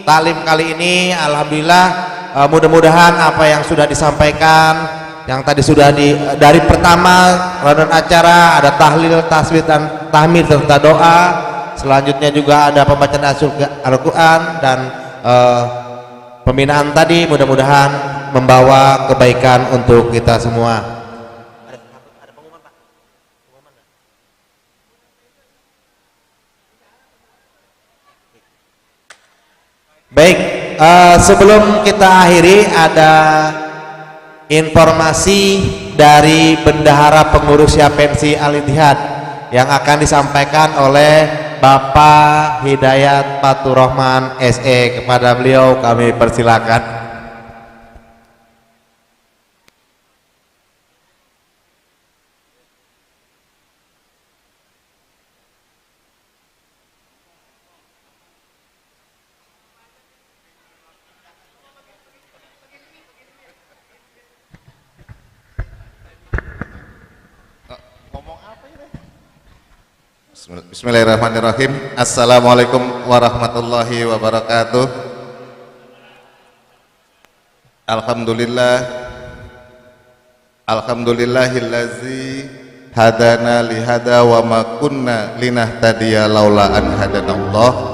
taklim kali ini alhamdulillah mudah-mudahan apa yang sudah disampaikan yang tadi sudah dari pertama rundown acara ada tahlil, tasbih dan tahmid serta doa, selanjutnya juga ada pembacaan Al-Quran dan pembinaan tadi mudah-mudahan membawa kebaikan untuk kita semua. Baik, sebelum kita akhiri ada informasi dari Bendahara Pengurus Yapensi Al-Ittihad yang akan disampaikan oleh Bapak Hidayat Fatur Rahman SE. Kepada beliau kami persilakan. Bismillahirrahmanirrahim. Assalamualaikum warahmatullahi wabarakatuh. Alhamdulillahillazi hadana lihada wa ma kunna linahtadiya laula an hadanallah.